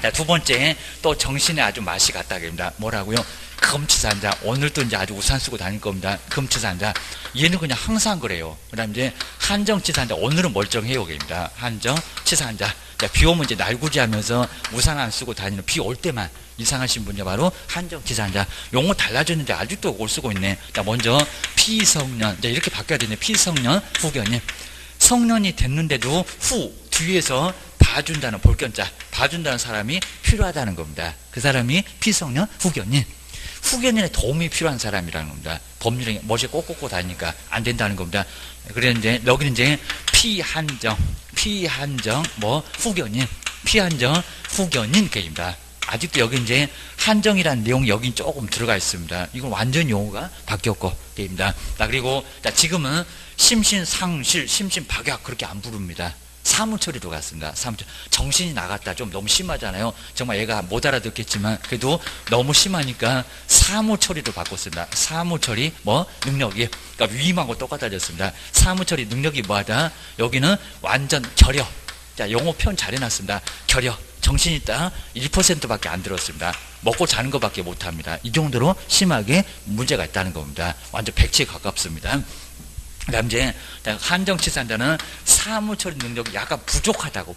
A: 자, 두 번째, 또 정신에 아주 맛이 갔다 그럽니다. 뭐라고요? 금치산자. 오늘도 이제 아주 우산 쓰고 다닐 겁니다. 금치산자. 얘는 그냥 항상 그래요. 그 다음 이제 한정치산자. 오늘은 멀쩡해요. 그럽니다. 한정치산자. 자, 비 오면 이제 날구지 하면서 우산 안 쓰고 다니는 비 올 때만 이상하신 분이 바로 한정치산자. 용어 달라졌는데 아직도 그걸 쓰고 있네. 자, 먼저 피성년. 자, 이렇게 바뀌어야 되네. 피성년, 후견인. 성년이 됐는데도 뒤에서 봐준다는 볼견자, 봐준다는 사람이 필요하다는 겁니다. 그 사람이 피성년, 후견인. 후견인의 도움이 필요한 사람이라는 겁니다. 법률에 멋이 꽂고 다니니까 안 된다는 겁니다. 그런데 여기는 이제 피한정, 후견인, 피한정, 후견인 계입니다. 아직도 여기 이제 한정이라는 내용이 여긴 조금 들어가 있습니다. 이건 완전 용어가 바뀌었고 계입니다. 그리고 지금은 심신상실, 심신박약 그렇게 안 부릅니다. 사무처리로 갔습니다. 사무처리. 정신이 나갔다. 좀 너무 심하잖아요. 정말 얘가 못 알아듣겠지만 그래도 너무 심하니까 사무처리로 바꿨습니다. 사무처리 능력이 그러니까 위임하고 똑같아졌습니다. 사무처리 능력이 뭐하다? 여기는 완전 결여. 자, 용어 표현 잘 해놨습니다. 결여. 정신이 딱 1%밖에 안 들었습니다. 먹고 자는 것밖에 못합니다. 이 정도로 심하게 문제가 있다는 겁니다. 완전 백치에 가깝습니다. 그 다음 이제 한정치산자는 사무처리 능력이 약간 부족하다고.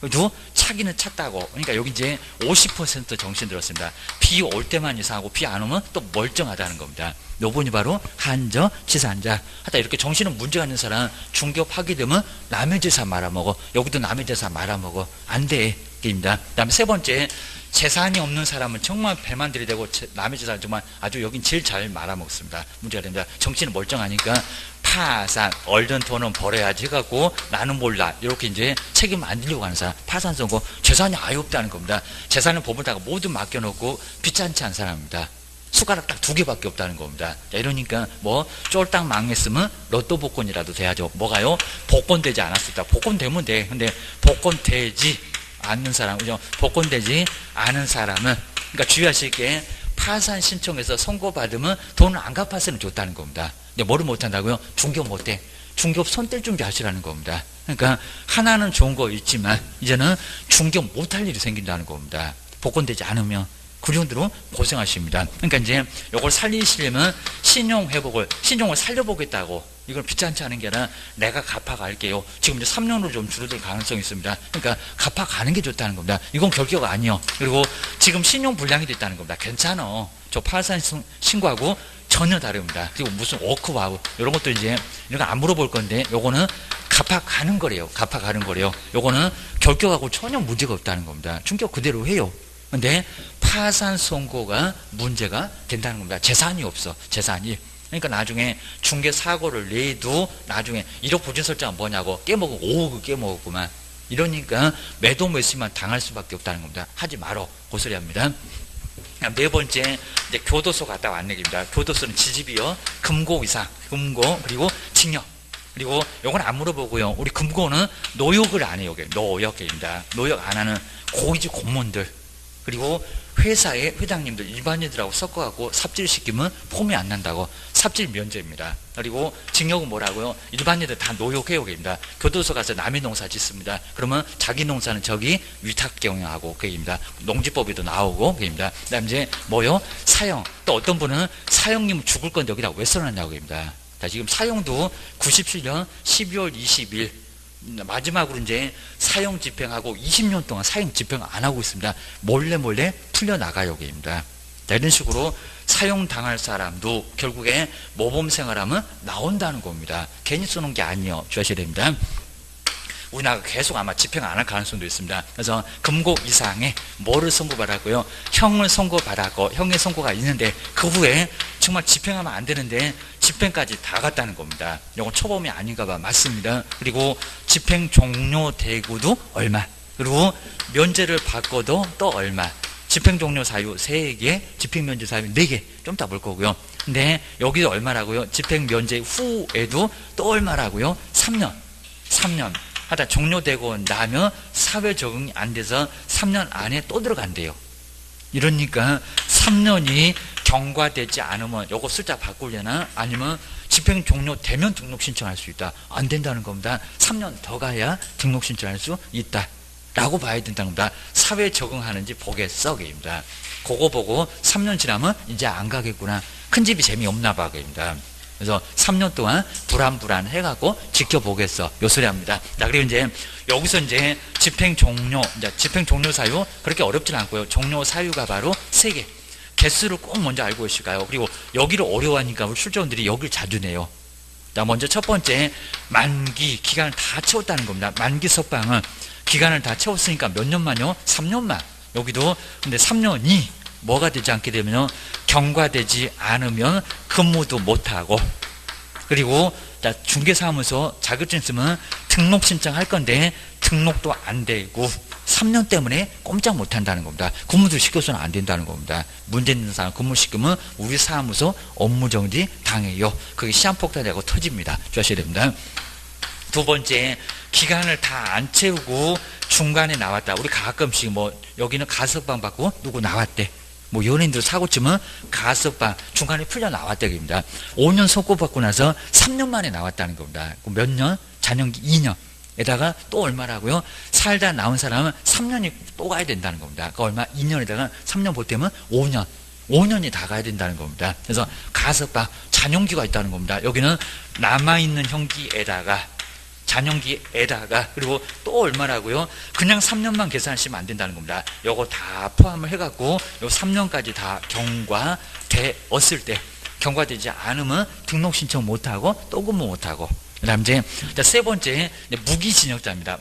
A: 그래도 차기는 찼다고. 그러니까 여기 이제 50% 정신 들었습니다. 비 올 때만 이상하고 비 안 오면 또 멀쩡하다는 겁니다. 요번이 바로 한정치산자. 하여튼 이렇게 정신은 문제가 있는 사람 중개업 하게 되면 남의 재산 말아먹어. 여기도 남의 재산 말아먹어. 안 돼. 입니다. 그 다음에 세 번째, 재산이 없는 사람은 정말 배만 들이대고 남의 재산 정말 아주 여긴 제일 잘 말아먹습니다. 문제가 됩니다. 정신은 멀쩡하니까 파산, 얼른 돈은 벌어야지 해갖고 나는 몰라. 이렇게 이제 책임 안 지려고 하는 사람, 파산 선고, 재산이 아예 없다는 겁니다. 재산은 법을다가 모두 맡겨놓고 귀찮지 않은 사람입니다. 숟가락 딱 2개밖에 없다는 겁니다. 자, 이러니까 쫄딱 망했으면 로또 복권이라도 돼야죠. 뭐가요? 복권되지 않았습니다. 복권되면 돼. 근데 복권되지 않는 사람, 그죠? 복권되지 않은 사람은, 그러니까 주의하실 게 파산 신청해서 선고받으면 돈을 안 갚았으면 좋다는 겁니다. 근데 뭐를 못한다고요? 중개업 못해. 중개업 손 뗄 준비 하시라는 겁니다. 그러니까 하나는 좋은 거 있지만 이제는 중개업 못할 일이 생긴다는 겁니다. 복권되지 않으면. 그 정도로 고생하십니다. 그러니까 이제 이걸 살리시려면 신용을 살려보겠다고. 이걸 귀찮지 않은 게 아니라 내가 갚아갈게요. 지금 이제 3년으로 좀 줄어들 가능성이 있습니다. 그러니까 갚아가는 게 좋다는 겁니다. 이건 결격 아니요. 그리고 지금 신용 불량이 됐다는 겁니다. 괜찮아. 저 파산 신고하고 전혀 다릅니다. 그리고 무슨 워크와우 이런 것도 이제 이런 거 안 물어볼 건데 요거는 갚아가는 거래요. 갚아가는 거래요. 요거는 결격하고 전혀 문제가 없다는 겁니다. 충격 그대로 해요. 근데 파산 선고가 문제가 된다는 겁니다. 재산이 없어. 재산이. 그러니까 나중에 중개 사고를 내도 나중에 1억 부진 설정은 뭐냐고 깨먹고 5억을 깨먹었구만. 이러니까 매도 매수만 당할 수밖에 없다는 겁니다. 하지 말어. 그 소리 합니다. 네 번째, 이제 교도소 갔다 왔는 얘기입니다. 교도소는 지집이요. 금고 이상, 금고, 그리고 징역. 그리고 요건 안 물어보고요. 우리 금고는 노역을 안 해요. 노역입니다. 노역 안 하는 고위직 공무원들. 그리고 회사의 회장님들, 일반인들하고 섞어갖고 삽질시키면 폼이 안 난다고 삽질 면제입니다. 그리고 징역은 뭐라고요? 일반인들 다 노역해요. 입니다. 교도소 가서 남의 농사 짓습니다. 그러면 자기 농사는 저기 위탁 경영하고 그입니다. 농지법에도 나오고 그입니다. 그다음 이제 뭐요? 사형. 또 어떤 분은 사형님 죽을 건데 여기다 왜 써놨냐고 입니다. 자, 지금 사형도 97년 12월 20일 마지막으로 이제 사형 집행하고 20년 동안 사형 집행 안 하고 있습니다. 몰래 풀려나가요. 여기입니다. 이런 식으로 사형 당할 사람도 결국에 모범 생활하면 나온다는 겁니다. 괜히 쏘는 게 아니에요. 주의하셔야 됩니다. 우리나라가 계속 아마 집행 안 할 가능성도 있습니다. 그래서 금고 이상의 뭐를 선고받았고요. 형을 선고받았고 형의 선고가 있는데 그 후에 정말 집행하면 안 되는데 집행까지 다 갔다는 겁니다. 이건 초범이 아닌가 봐. 맞습니다. 그리고 집행 종료되고도 얼마. 그리고 면제를 받고도 또 얼마. 집행 종료 사유 3개, 집행 면제 사유 4개. 좀 이따 볼 거고요. 근데 여기도 얼마라고요? 집행 면제 후에도 또 얼마라고요? 3년. 하다 종료되고 나면 사회 적응이 안 돼서 3년 안에 또 들어간대요. 이러니까 3년이 경과되지 않으면 요거 숫자 바꾸려나 아니면 집행 종료되면 등록 신청할 수 있다. 안 된다는 겁니다. 3년 더 가야 등록 신청할 수 있다. 라고 봐야 된다는 겁니다. 사회 적응하는지 보겠어. 그입니다. 그거 보고 3년 지나면 이제 안 가겠구나. 큰 집이 재미없나 봐. 그입니다. 그래서 3년 동안 불안 해갖고 지켜보겠어. 요 소리 합니다. 자, 그리고 이제 여기서 이제 집행 종료 사유 그렇게 어렵진 않고요. 종료 사유가 바로 3개. 개수를 꼭 먼저 알고 계실까요? 그리고 여기를 어려워하니까 우리 출제원들이 여기를 자주 내요. 자, 먼저 첫 번째, 만기 기간을 다 채웠다는 겁니다. 만기 석방은 기간을 다 채웠으니까 몇 년만요? 3년만. 여기도 근데 3년이 뭐가 되지 않게 되면 경과되지 않으면 근무도 못하고 그리고 중개사무소 자격증 있으면 등록 신청할 건데 등록도 안 되고 3년 때문에 꼼짝 못한다는 겁니다. 근무도 시켜서는 안 된다는 겁니다. 문제 있는 사람 근무시키면 우리 사무소 업무정지 당해요. 그게 시한폭탄이라고 터집니다. 주의하셔야 됩니다. 두 번째, 기간을 다 안 채우고 중간에 나왔다. 우리 가끔씩 뭐 여기는 가석방 받고 누구 나왔대. 뭐 연예인들 사고 치면 가석방 중간에 풀려 나왔다는 겁니다. 5년 선고받고 나서 3년 만에 나왔다는 겁니다. 몇 년? 잔영기 2년에다가 또 얼마라고요? 살다 나온 사람은 3년이 또 가야 된다는 겁니다. 그 얼마? 2년에다가 3년 보태면 5년이 다 가야 된다는 겁니다. 그래서 가석방 잔영기가 있다는 겁니다. 여기는 남아있는 형기에다가 잔영기에다가 그리고 또 얼마라고요? 그냥 3년만 계산하시면 안 된다는 겁니다. 요거 다 포함을 해갖고 요 3년까지 다 경과되었을 때 경과되지 않으면 등록 신청 못하고 또 근무 못하고 그 다음 이제 세 번째 무기징역자입니다.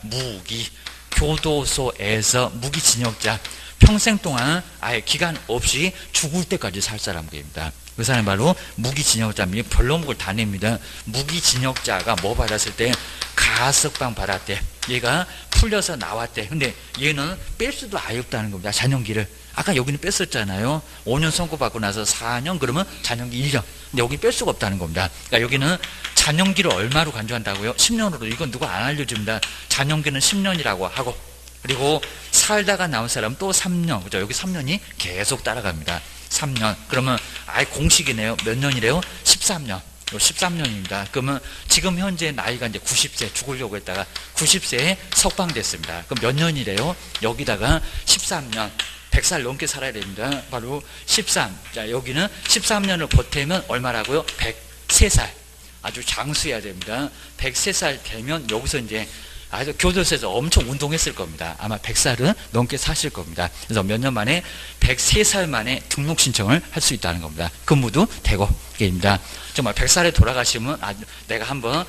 A: 교도소에서 무기징역자 평생 동안 아예 기간 없이 죽을 때까지 살 사람입니다. 그 사람이 바로 무기징역자입니다. 별로목을 다 냅니다. 무기징역자가 뭐 받았을 때 가석방 받았대. 얘가 풀려서 나왔대. 근데 얘는 뺄 수도 아예 없다는 겁니다. 잔영기를. 아까 여기는 뺐었잖아요. 5년 선고받고 나서 4년 그러면 잔영기 1년. 근데 여기 뺄 수가 없다는 겁니다. 그러니까 여기는 잔영기를 얼마로 간주한다고요? 10년으로. 이건 누가 안 알려줍니다. 잔영기는 10년이라고 하고 그리고 살다가 나온 사람 또 3년. 그죠? 여기 3년이 계속 따라갑니다. 3년. 그러면 아예 공식이네요. 몇 년이래요? 13년. 13년입니다. 그러면 지금 현재 나이가 이제 90세 죽으려고 했다가 90세에 석방됐습니다. 그럼 몇 년이래요? 여기다가 13년. 100살 넘게 살아야 됩니다. 바로 13. 자, 여기는 13년을 버티면 얼마라고요? 103살. 아주 장수해야 됩니다. 103살 되면 여기서 이제 아주 교도소에서 엄청 운동했을 겁니다. 아마 100살은 넘게 사실 겁니다. 그래서 몇 년 만에 103살 만에 등록 신청을 할 수 있다는 겁니다. 근무도 되고 입니다. 정말 100살에 돌아가시면 아주 내가 한번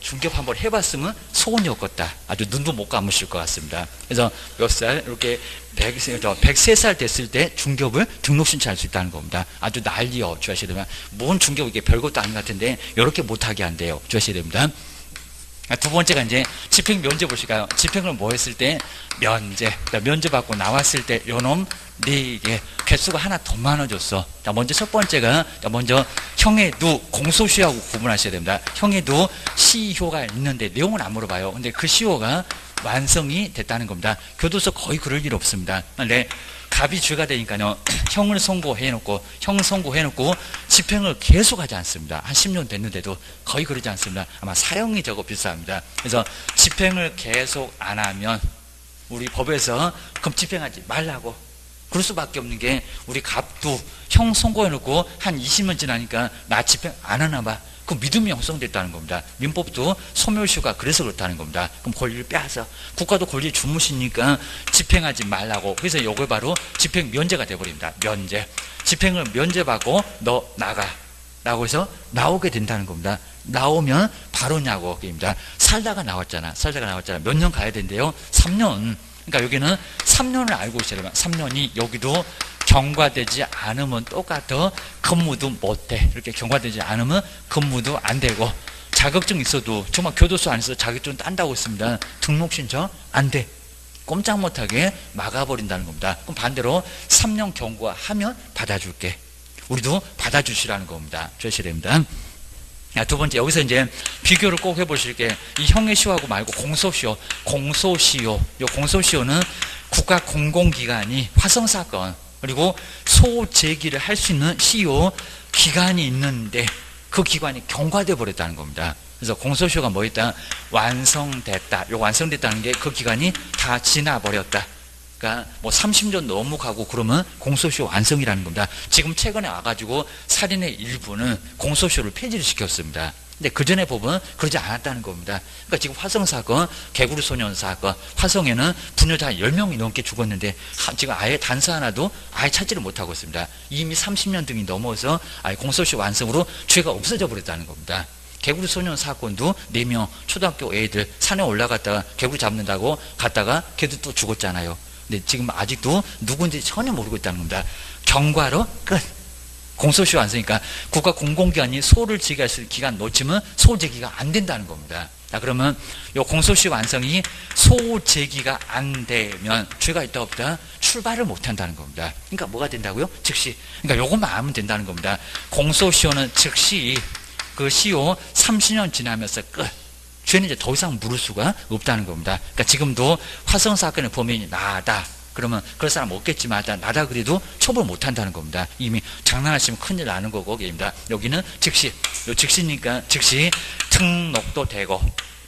A: 중개업 한번 해봤으면 소원이 없겠다. 아주 눈도 못 감으실 것 같습니다. 그래서 몇 살 이렇게 103살 됐을 때 중개업을 등록 신청할 수 있다는 겁니다. 아주 난리요. 주의하셔야 됩니다. 뭔 중개업 이게 별것도 아닌 것 같은데 이렇게 못하게 한대요. 주의하셔야 됩니다. 두 번째가 이제 집행 면제 보실까요? 집행을 뭐 했을 때 면제, 면제 받고 나왔을 때 요놈 4개 개수가 하나 더 많아졌어. 자, 먼저 첫 번째가 먼저 형해도 공소시효하고 구분하셔야 됩니다. 형해도 시효가 있는데 내용은 안 물어봐요. 근데 그 시효가 완성이 됐다는 겁니다. 교도소 거의 그럴 일 없습니다. 근데 갑이 죄가 되니까요, 형을 선고해놓고 집행을 계속하지 않습니다. 한 10년 됐는데도 거의 그러지 않습니다. 아마 사형이 저거 비슷합니다. 그래서 집행을 계속 안 하면 우리 법에서 그럼 집행하지 말라고 그럴 수밖에 없는 게, 우리 갑도 형 선고해놓고 한 20년 지나니까 나 집행 안 하나 봐. 그 믿음이 형성됐다는 겁니다. 민법도 소멸시효가 그래서 그렇다는 겁니다. 그럼 권리를 빼앗아. 국가도 권리 주무시니까 집행하지 말라고. 그래서 이걸 바로 집행 면제가 돼버립니다. 면제. 집행을 면제받고 너 나가. 라고 해서 나오게 된다는 겁니다. 나오면 바로냐고. 입니다. 살다가 나왔잖아. 몇 년 가야 된대요? 3년. 그러니까 여기는 3년을 알고 있어야 돼요. 3년이 여기도 경과되지 않으면 똑같아. 근무도 못해. 이렇게 경과되지 않으면 근무도 안 되고, 자격증 있어도 정말 교도소 안에서 자격증 딴다고 했습니다. 등록 신청 안 돼. 꼼짝 못하게 막아버린다는 겁니다. 그럼 반대로 3년 경과하면 받아줄게. 우리도 받아주시라는 겁니다. 주셔야 됩니다. 두 번째, 여기서 이제 비교를 꼭 해보실 게, 이 형해시효하고 말고 공소시효. 이 공소시효는 국가 공공기관이 화성사건, 그리고 소제기를 할 수 있는 시효 기간이 있는데 그 기관이 경과돼 버렸다는 겁니다. 그래서 공소시효가 뭐였다? 완성됐다. 요 완성됐다는 게 그 기간이 다 지나버렸다. 그러니까 뭐 30년 넘어가고 그러면 공소시효 완성이라는 겁니다. 지금 최근에 와가지고 살인의 일부는 공소시효를 폐지를 시켰습니다. 근데 그 전에 법은 그러지 않았다는 겁니다. 그러니까 지금 화성사건, 개구리 소년 사건, 화성에는 부녀자 10명이 넘게 죽었는데 지금 아예 단서 하나도 아예 찾지를 못하고 있습니다. 이미 30년 등이 넘어서 아예 공소시효 완성으로 죄가 없어져 버렸다는 겁니다. 개구리 소년 사건도 4명 초등학교 애들 산에 올라갔다가 개구리 잡는다고 갔다가 걔도 또 죽었잖아요. 근데 지금 아직도 누군지 전혀 모르고 있다는 겁니다. 경과로 끝. 공소시효 완성이니까 국가 공공기관이 소를 제기할 수 있는 기간 놓치면 소 제기가 안 된다는 겁니다. 자, 그러면 요 공소시효 완성이 소 제기가 안 되면 죄가 있다 없다 출발을 못 한다는 겁니다. 그러니까 뭐가 된다고요? 즉시. 그러니까 요것만 알면 된다는 겁니다. 공소시효는 즉시 그 시효 30년 지나면서 끝. 죄는 이제 더 이상 물을 수가 없다는 겁니다. 그러니까 지금도 화성 사건의 범인이 나다. 그러면 그럴 사람 없겠지만 나다 그래도 처벌 못 한다는 겁니다. 이미 장난하시면 큰일 나는 거고, 입니다. 여기는 즉시, 요 즉시니까 즉시 등록도 되고,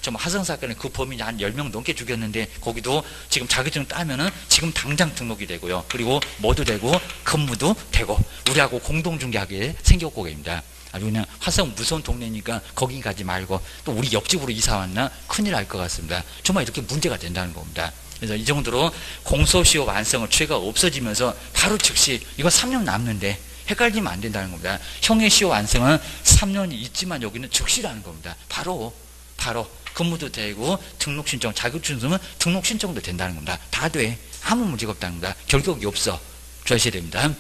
A: 좀 화성 사건에 그 범인이 한 10명 넘게 죽였는데 거기도 지금 자격증 따면은 지금 당장 등록이 되고요. 그리고 뭐도 되고 근무도 되고 우리하고 공동중개하게 생겼고, 입니다. 아주 그냥 화성 무서운 동네니까 거기 가지 말고 또 우리 옆집으로 이사 왔나 큰일 날 것 같습니다. 정말 이렇게 문제가 된다는 겁니다. 그래서 이 정도로 공소시효 완성을 죄가 없어지면서 바로 즉시 이거 3년 남는데 헷갈리면 안 된다는 겁니다. 형해시효 완성은 3년이 있지만 여기는 즉시라는 겁니다. 바로 근무도 되고 등록 신청, 자격증 있으면 등록 신청도 된다는 겁니다. 다 돼. 아무 문제가 없다는 겁니다. 결격이 없어. 주셔야 됩니다.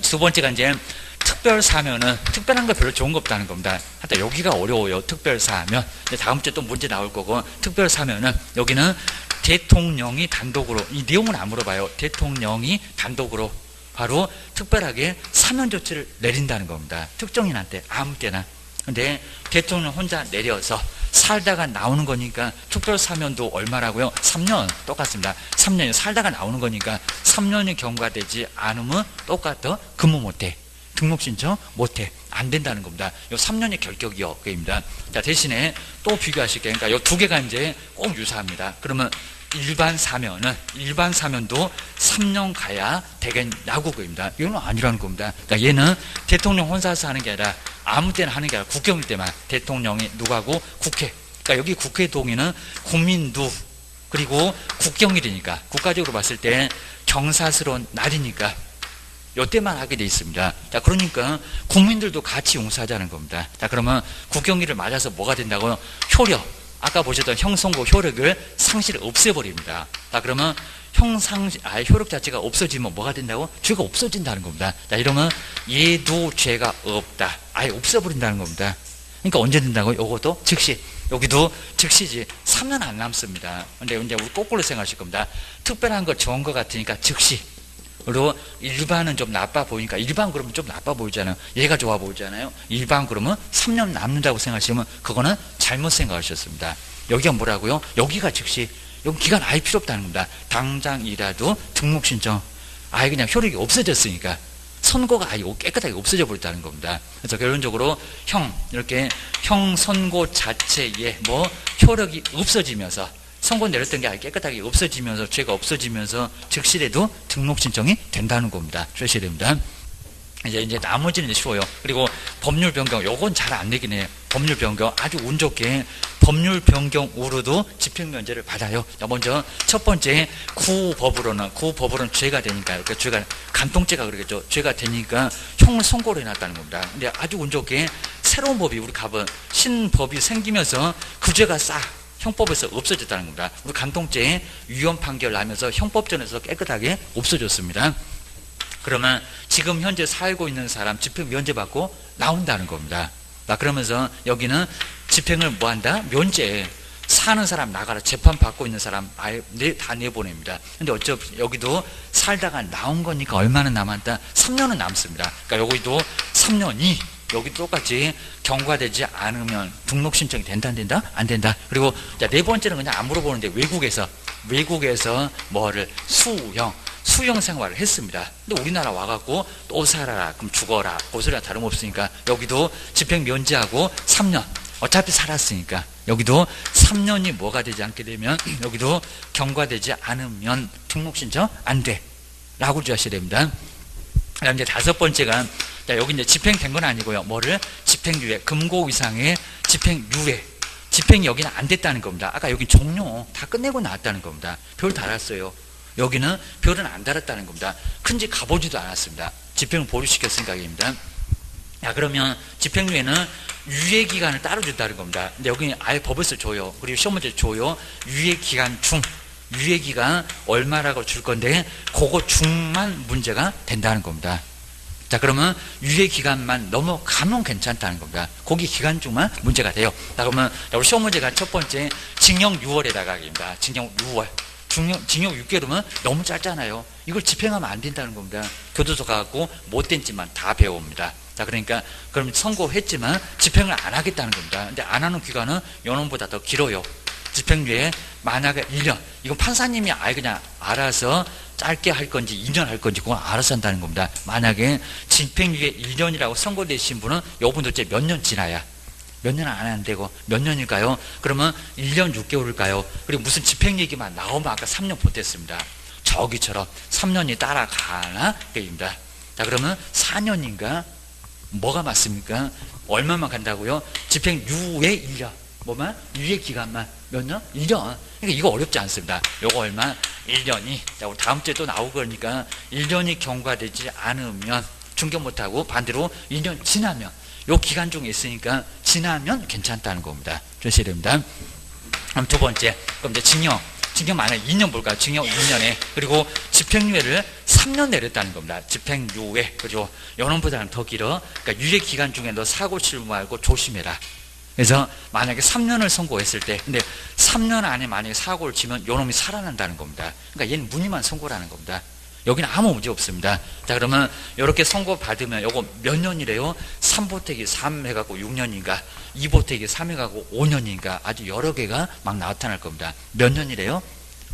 A: 두 번째가 이제 특별사면은 특별한 거 별로 좋은 거 없다는 겁니다. 하여튼 여기가 어려워요. 특별사면. 다음 주에 또 문제 나올 거고, 특별사면은 여기는 대통령이 단독으로, 이 내용은 안 물어봐요. 대통령이 단독으로 바로 특별하게 사면 조치를 내린다는 겁니다. 특정인한테 아무 때나. 근데 대통령 혼자 내려서 살다가 나오는 거니까 특별사면도 얼마라고요? 3년. 똑같습니다. 3년이 살다가 나오는 거니까 3년이 경과되지 않으면 똑같아. 근무 못해. 등록 신청 못해. 안 된다는 겁니다. 요 3년의 결격이요. 그입니다. 자, 대신에 또 비교하실게요. 그러니까 요 두 개가 이제 꼭 유사합니다. 그러면 일반 사면도 3년 가야 되겠냐고 그입니다. 이건 아니라는 겁니다. 그러니까 얘는 대통령 혼자서 하는 게 아니라 아무 때나 하는 게 아니라 국경일 때만 대통령이 누가고 국회. 그러니까 여기 국회 동의는 국민도 그리고 국경일이니까 국가적으로 봤을 때 경사스러운 날이니까 이때만 하게 돼 있습니다. 자, 그러니까 국민들도 같이 용서하자는 겁니다. 자, 그러면 국경일을 맞아서 뭐가 된다고요? 효력. 아까 보셨던 형선고 효력을 없애버립니다. 자, 그러면 효력 자체가 없어지면 뭐가 된다고? 죄가 없어진다는 겁니다. 자, 이러면 얘도 죄가 없다. 아예 없애버린다는 겁니다. 그러니까 언제 된다고요? 요것도 즉시. 여기도 즉시지. 3년 안 남습니다. 근데 이제 우리 거꾸로 생각하실 겁니다. 특별한 거 좋은 거 같으니까 즉시. 그리고 일반은 좀 나빠 보이니까, 일반 그러면 좀 나빠 보이잖아요. 얘가 좋아 보이잖아요. 일반 그러면 3년 남는다고 생각하시면 그거는 잘못 생각하셨습니다. 여기가 뭐라고요? 여기가 즉시. 여기 기간 아예 필요 없다는 겁니다. 당장이라도 등록 신청 아예 그냥 효력이 없어졌으니까, 선고가 아예 깨끗하게 없어져 버렸다는 겁니다. 그래서 결론적으로 이렇게 형 선고 자체에 뭐 효력이 없어지면서, 선고 내렸던 게 아예 깨끗하게 없어지면서, 죄가 없어지면서 즉시라도 등록 신청이 된다는 겁니다. 주셔야 됩니다. 이제 나머지는 쉬워요. 그리고 법률 변경, 요건 잘 안 되긴 해요. 법률 변경 아주 운 좋게 법률 변경으로도 집행면제를 받아요. 먼저 첫 번째 구법으로는 죄가 되니까, 그러니까 죄가 간통죄가 그러겠죠. 죄가 되니까 형을 선고를 해놨다는 겁니다. 근데 아주 운 좋게 새로운 법이, 우리 갑은 신법이 생기면서 그 죄가 싹 형법에서 없어졌다는 겁니다. 우리 간통죄에 위헌 판결 나면서 형법전에서 깨끗하게 없어졌습니다. 그러면 지금 현재 살고 있는 사람 집행 면제받고 나온다는 겁니다. 그러면서 여기는 집행을 뭐한다? 면제. 사는 사람 나가라. 재판 받고 있는 사람 아예 다 내보냅니다. 근데 어차피 여기도 살다가 나온 거니까 얼마나 남았다? 3년은 남습니다. 그러니까 여기도 3년이, 여기 똑같이 경과되지 않으면 등록 신청이 된다, 안 된다? 안 된다. 그리고 네 번째는 그냥 안 물어보는데, 외국에서 뭐를 수용 생활을 했습니다. 근데 우리나라 와갖고 또 살아라, 그럼 죽어라, 고소리가 다름없으니까 여기도 집행 면제하고 3년. 어차피 살았으니까 여기도 3년이 뭐가 되지 않게 되면, 여기도 경과되지 않으면 등록 신청 안 돼. 라고 주셔야 됩니다. 그다음 이제 다섯 번째가, 여기 이제 집행된 건 아니고요. 뭐를? 집행유예, 금고 이상의 집행유예. 집행이 여기는 안 됐다는 겁니다. 아까 여기 종료 다 끝내고 나왔다는 겁니다. 별 달았어요. 여기는 별은 안 달았다는 겁니다. 큰 집 가보지도 않았습니다. 집행을 보류시켰으니까 입니다. 그러면 집행유예는 유예기간을 따로 준다는 겁니다. 근데 여기는 아예 법에서 줘요. 그리고 시험 문제 줘요. 유예기간 중, 유예기간 얼마라고 줄 건데, 그거 중만 문제가 된다는 겁니다. 그러면 유예기간만 넘어가면 괜찮다는 겁니다. 거기 기간 중만 문제가 돼요. 그러면 우리 시험 문제가 첫 번째, 징역 6월에다가입니다. 징역 6월. 징역 6개월이면 너무 짧잖아요. 이걸 집행하면 안 된다는 겁니다. 교도소 가고 못된 짓만 다 배웁니다. 그러니까 그럼 선고했지만 집행을 안 하겠다는 겁니다. 근데 안 하는 기간은 연원보다 더 길어요. 집행유예 만약에 1년, 이건 판사님이 아예 그냥 알아서 짧게 할 건지 2년 할 건지 그건 알아서 한다는 겁니다. 만약에 집행유예 1년이라고 선고되신 분은 요분도 이제 몇 년 지나야, 몇 년 안 되고 몇 년일까요? 그러면 1년 6개월일까요? 그리고 무슨 집행 얘기만 나오면 아까 3년 못했습니다. 저기처럼 3년이 따라가나? 게임입니다. 그러면 4년인가? 뭐가 맞습니까? 얼마만 간다고요? 집행유예 1년. 뭐만? 유예 기간만 몇 년? 1년. 그러니까 이거 어렵지 않습니다. 요거 얼마? 1년이. 우리 다음 주에 또 나오고 그러니까 1년이 경과되지 않으면 중견 못하고, 반대로 2년 지나면, 요 기간 중에 있으니까 지나면 괜찮다는 겁니다. 주셔야 됩니다. 그럼 두 번째, 그럼 이제 징역 만약에 2년 볼까요? 징역 2년에, 그리고 집행유예를 3년 내렸다는 겁니다. 집행유예, 그죠? 연원보다는 더 길어. 그러니까 유예 기간 중에 너 사고 칠 말고 조심해라. 그래서 만약에 3년을 선고했을 때, 근데 3년 안에 만약에 사고를 치면 요놈이 살아난다는 겁니다. 그러니까 얘는 무늬만 선고라는 겁니다. 여기는 아무 문제 없습니다. 그러면 이렇게 선고 받으면 요거 몇 년이래요? 3보태기 3 해갖고 6년인가, 2보태기 3 해갖고 5년인가, 아주 여러 개가 막 나타날 겁니다. 몇 년이래요?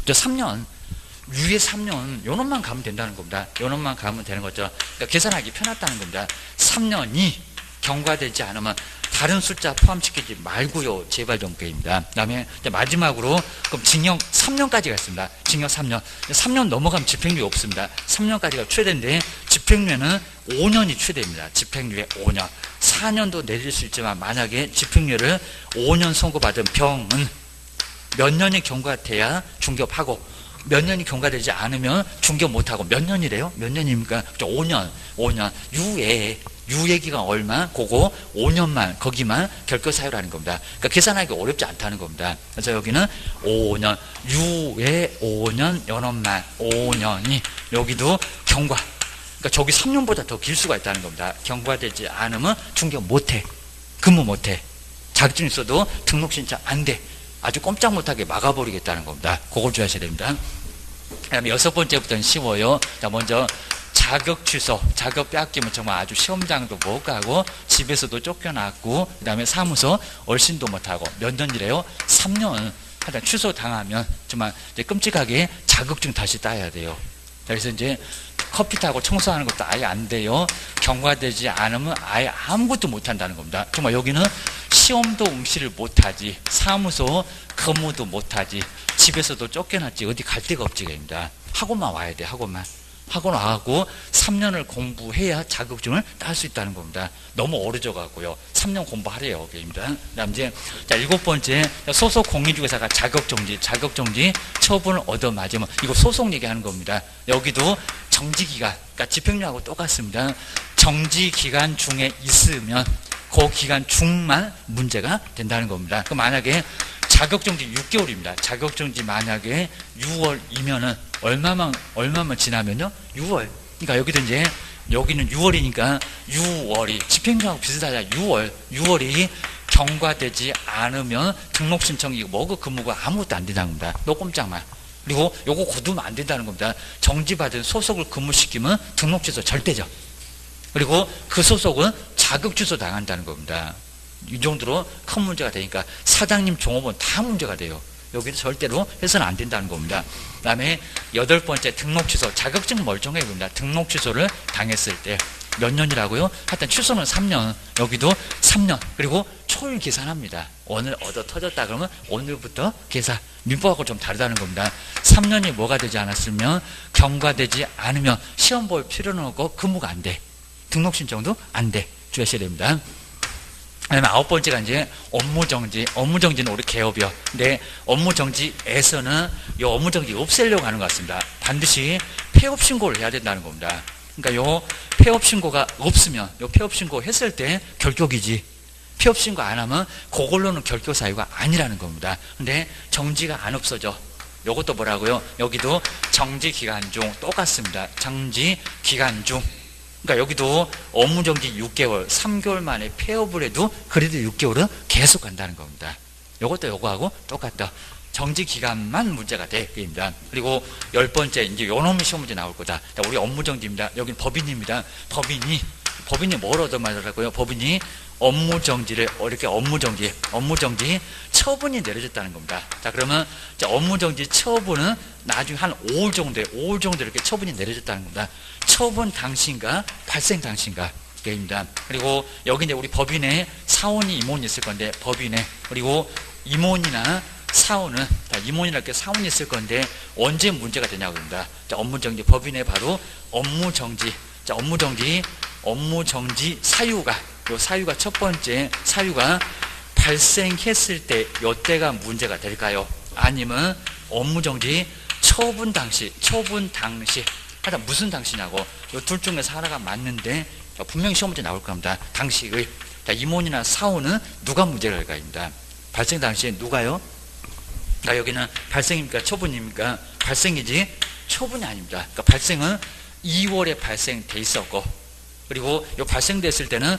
A: 3년. 유예 3년, 요놈만 가면 된다는 겁니다. 요놈만 가면 되는 거죠. 그러니까 계산하기 편하다는 겁니다. 3년이 경과되지 않으면 다른 숫자 포함시키지 말고요. 제발 좀 게임입니다. 그 다음에 마지막으로, 그럼 징역 3년까지 갔습니다. 징역 3년. 3년 넘어가면 집행유예 없습니다. 3년까지가 최대인데, 집행유예는 5년이 최대입니다. 집행유예 5년. 4년도 내릴 수 있지만, 만약에 집행유예를 5년 선고받은 병은 몇 년이 경과돼야 중개업하고, 몇 년이 경과되지 않으면 중개업 못하고, 몇 년이래요? 몇 년입니까? 5년. 유예 기간 얼마? 그거 5년만, 거기만 결격 사유라는 겁니다. 그러니까 계산하기 어렵지 않다는 겁니다. 그래서 여기는 5년, 유예 5년, 연원만 5년이, 여기도 경과. 그러니까 저기 3년보다 더 길 수가 있다는 겁니다. 경과되지 않으면 중개업 못해. 근무 못해. 자격증 있어도 등록 신청 안 돼. 아주 꼼짝 못하게 막아버리겠다는 겁니다. 그걸 주의하셔야 됩니다. 그다음에 6번째부터는 쉬워요. 자, 먼저 자격 취소, 자격 빼앗기면 정말 아주 시험장도 못 가고 집에서도 쫓겨났고 그다음에 사무소 얼씬도 못하고 몇 년이래요? 3년 하여튼 취소 당하면 정말 이제 끔찍하게 자격증 다시 따야 돼요. 그래서 이제 커피 타고 청소하는 것도 아예 안 돼요. 경과되지 않으면 아예 아무것도 못 한다는 겁니다. 정말 여기는 시험도 응시를 못하지, 사무소 근무도 못하지, 집에서도 쫓겨났지, 어디 갈 데가 없지, 입니다. 학원만 와야 돼, 학원만. 학원 와갖고 3년을 공부해야 자격증을 딸 수 있다는 겁니다. 너무 어려져 갖고요. 3년 공부하래요, 입니다. 그다음 이제 자 7번째 소속 공인중개사가 자격정지 처분을 얻어 맞으면 이거 소송 얘기하는 겁니다. 여기도 정지기간, 그러니까 집행유예하고 똑같습니다. 정지기간 중에 있으면 그 기간 중만 문제가 된다는 겁니다. 그럼 만약에 자격정지 6개월입니다. 자격정지 만약에 6월이면은 얼마만 지나면요? 6월. 그러니까 여기도 이제 여기는 6월이니까 6월이 집행유예하고 비슷하잖아요. 6월이 경과되지 않으면 등록 신청이 뭐고 근무가 아무것도 안 된다는 겁니다. 너 꼼짝마. 그리고 요거 거두면 안 된다는 겁니다. 정지받은 소속을 근무시키면 등록 취소 절대죠. 그리고 그 소속은 자격 취소 당한다는 겁니다. 이 정도로 큰 문제가 되니까 사장님, 종업원 다 문제가 돼요. 여기는 절대로 해서는 안 된다는 겁니다. 그 다음에 8번째 등록 취소, 자격증 멀쩡해 보입니다. 등록 취소를 당했을 때 몇 년이라고요? 하여튼 취소는 3년, 여기도 3년, 그리고 초일 계산합니다. 오늘 얻어 터졌다 그러면 오늘부터 계산, 민법하고 좀 다르다는 겁니다. 3년이 뭐가 되지 않았으면 경과되지 않으면 시험 볼 필요는 없고 근무가 안 돼. 등록 신청도 안 돼. 주의하셔야 됩니다. 그다음에 9번째가 이제 업무정지. 업무정지는 우리 개업이요. 근데 업무정지에서는 이 업무정지 없애려고 하는 것 같습니다. 반드시 폐업신고를 해야 된다는 겁니다. 그러니까 요 폐업신고가 없으면, 요 폐업신고 했을 때 결격이지. 폐업신고 안 하면 그걸로는 결격 사유가 아니라는 겁니다. 근데 정지가 안 없어져. 요것도 뭐라고요? 여기도 정지기간 중 똑같습니다. 정지기간 중. 그러니까 여기도 업무정지 6개월, 3개월 만에 폐업을 해도 그래도 6개월은 계속 간다는 겁니다. 요것도 요거하고 똑같다. 정지기간만 문제가 돼. 그입니다. 그리고 10번째, 이제 요놈의 시험 문제 나올 거다. 우리 업무정지입니다. 여기는 법인입니다. 법인이 뭘 얻어맞으라고요? 법인이 업무정지를, 이렇게 업무정지 처분이 내려졌다는 겁니다. 자, 그러면 업무정지 처분은 나중에 한 5월 정도에, 5월 정도 이렇게 처분이 내려졌다는 겁니다. 처분 당시인가, 발생 당시인가. 입니다. 그리고 여기 이제 우리 법인에 사원이 임원이 있을 건데, 법인에, 그리고 임원이나 사원은, 임원이랄 게 사원이 있을 건데, 언제 문제가 되냐고 합니다. 자, 업무정지, 법인에 바로 업무정지. 자, 업무정지 사유가, 요 사유가 첫 번째 사유가 발생했을 때, 요 때가 문제가 될까요? 아니면 업무정지 처분 당시, 하여튼 무슨 당시냐고. 요 둘 중에서 하나가 맞는데, 분명히 시험 문제 나올 겁니다. 당시의. 자, 임원이나 사원은 누가 문제가 될까입니다. 발생 당시에 누가요? 그러니까 여기는 발생입니까? 처분입니까? 발생이지 처분이 아닙니다. 그러니까 발생은 2월에 발생돼 있었고, 그리고 요 발생됐을 때는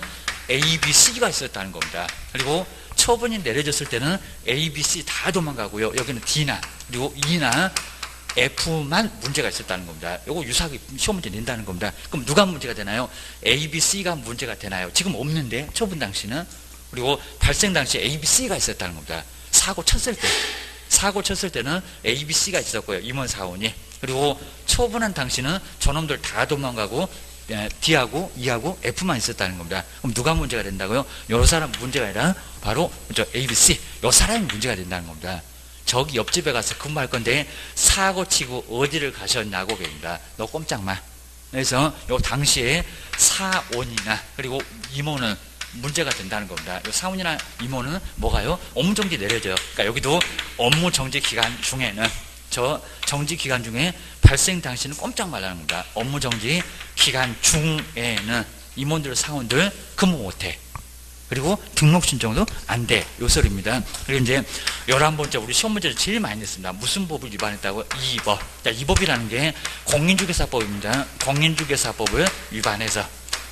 A: A, B, C가 있었다는 겁니다. 그리고 처분이 내려졌을 때는 A, B, C 다 도망가고요. 여기는 D나, 그리고 E나 F만 문제가 있었다는 겁니다. 요거 유사하게 시험 문제 낸다는 겁니다. 그럼 누가 문제가 되나요? A, B, C가 문제가 되나요? 지금 없는데, 처분 당시는. 그리고 발생 당시에 A, B, C가 있었다는 겁니다. 사고 쳤을 때는 A, B, C가 있었고요. 임원 사원이. 그리고 처분한 당시는 저놈들 다 도망가고 D하고 E하고 F만 있었다는 겁니다. 그럼 누가 문제가 된다고요? 요 사람 문제가 아니라 바로 A, B, C. 요 사람이 문제가 된다는 겁니다. 저기 옆집에 가서 근무할 건데 사고 치고 어디를 가셨냐고 그럽니다. 너 꼼짝마. 그래서 요 당시에 사원이나 그리고 임원은 문제가 된다는 겁니다. 요 사원이나 임원은 뭐가요? 업무정지 내려져요. 그러니까 여기도 업무정지 기간 중에는, 저 정지 기간 중에 발생 당시는 꼼짝 말라는 겁니다. 업무정지 기간 중에는 임원들, 사원들 근무 못해. 그리고 등록 신청도 안 돼. 요 소리입니다. 그리고 이제 11번째 우리 시험 문제를 제일 많이 냈습니다. 무슨 법을 위반했다고? 이 법. 자, 이 법이라는 게 공인중개사법입니다. 공인중개사법을 위반해서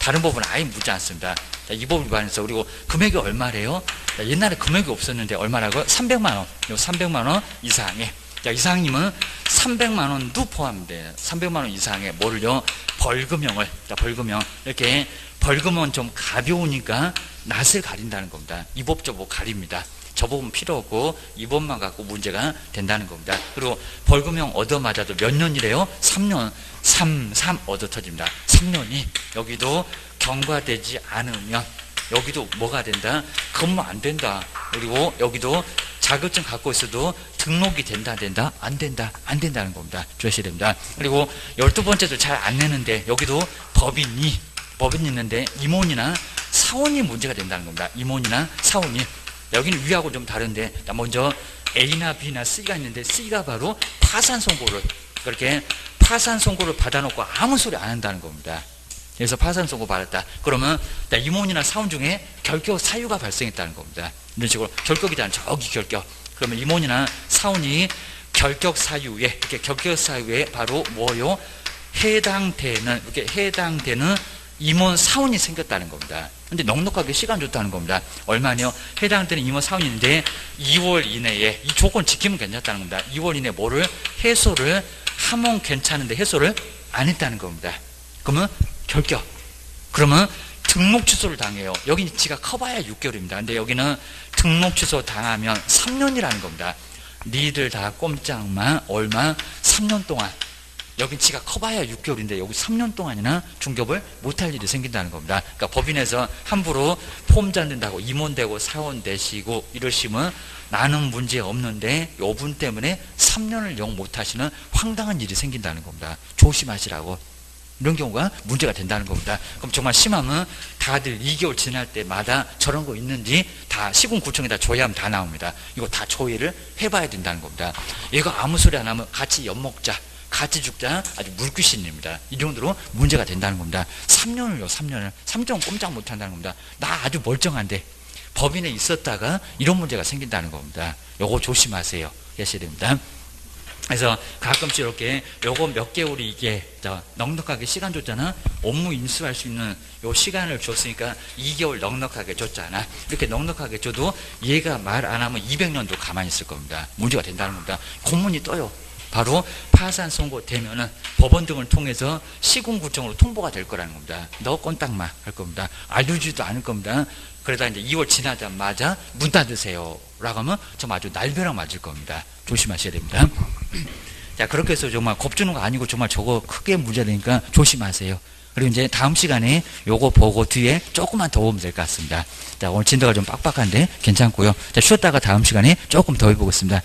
A: 다른 법은 아예 묻지 않습니다. 자, 이 법 위반해서. 그리고 금액이 얼마래요? 자, 옛날에 금액이 없었는데 얼마라고요? 300만 원. 요 300만 원 이상에. 자, 이상님은 300만 원도 포함돼요. 300만 원 이상에 뭐를요? 벌금형을. 자, 벌금형. 이렇게 벌금은 좀 가벼우니까 낯을 가린다는 겁니다. 이 법 저 법 가립니다. 저 법은 필요 없고 이 법만 갖고 문제가 된다는 겁니다. 그리고 벌금형 얻어맞아도 몇 년이래요? 3년. 3 얻어 터집니다. 3년이. 여기도 경과되지 않으면 여기도 뭐가 된다? 근무 안 된다. 그리고 여기도 자격증 갖고 있어도 등록이 된다 안 된다는 겁니다. 주셔야 됩니다. 그리고 12번째도 잘 안 내는데 여기도 법인이 있는데 임원이나 사원이 문제가 된다는 겁니다. 임원이나 사원이. 여기는 위하고 좀 다른데, 먼저 A나 B나 C가 있는데 C가 바로 파산 선고를, 그렇게 파산 선고를 받아놓고 아무 소리 안 한다는 겁니다. 그래서 파산 선고 받았다. 그러면 임원이나 사원 중에 결격 사유가 발생했다는 겁니다. 이런 식으로 결격이란 저기 결격. 그러면 임원이나 사원이 결격 사유에, 이렇게 결격 사유에 바로 뭐요? 이렇게 해당되는 임원 사원이 생겼다는 겁니다. 근데 넉넉하게 시간 줬다는 겁니다. 얼마냐? 해당되는 임원 사원이 있는데 2월 이내에 이 조건 지키면 괜찮다는 겁니다. 2월 이내에 뭐를 해소를 하면 괜찮은데 해소를 안 했다는 겁니다. 그러면 결격. 그러면 등록 취소를 당해요. 여기는 지가 커봐야 6개월입니다. 근데 여기는 등록 취소 당하면 3년이라는 겁니다. 니들 다 꼼짝마 얼마? 3년 동안. 여긴 지가 커봐야 6개월인데 여기 3년 동안이나 중개업을 못할 일이 생긴다는 겁니다. 그러니까 법인에서 함부로 폼 잡는다고 임원 되고 사원 되시고 이러시면 나는 문제 없는데 요분 때문에 3년을 영 못하시는 황당한 일이 생긴다는 겁니다. 조심하시라고. 이런 경우가 문제가 된다는 겁니다. 그럼 정말 심하면 다들 2개월 지날 때마다 저런 거 있는지 다 시군구청에다 조회하면 다 나옵니다. 이거 다 조회를 해봐야 된다는 겁니다. 얘가 아무 소리 안 하면 같이 엿먹자, 같이 죽자, 아주 물귀신입니다. 이 정도로 문제가 된다는 겁니다. 3년을요, 3년은 꼼짝 못 한다는 겁니다. 나 아주 멀쩡한데 법인에 있었다가 이런 문제가 생긴다는 겁니다. 요거 조심하세요. 하셔야 됩니다. 그래서 가끔씩 이렇게 요거 몇 개월이 이게 넉넉하게 시간 줬잖아. 업무 인수할 수 있는 요 시간을 줬으니까 2개월 넉넉하게 줬잖아. 이렇게 넉넉하게 줘도 얘가 말 안 하면 200년도 가만히 있을 겁니다. 문제가 된다는 겁니다. 공문이 떠요. 바로 파산 선고되면은 법원 등을 통해서 시군구청으로 통보가 될 거라는 겁니다. 너 꼼딱마 할 겁니다. 알려주지도 않을 겁니다. 그러다 이제 2월 지나자마자 문 닫으세요 라고 하면 좀 아주 날벼락 맞을 겁니다. 조심하셔야 됩니다. 자, 그렇게 해서 정말 겁주는 거 아니고 정말 저거 크게 문제되니까 조심하세요. 그리고 이제 다음 시간에 요거 보고 뒤에 조금만 더 보면 될 것 같습니다. 자, 오늘 진도가 좀 빡빡한데 괜찮고요. 자, 쉬었다가 다음 시간에 조금 더 해보겠습니다.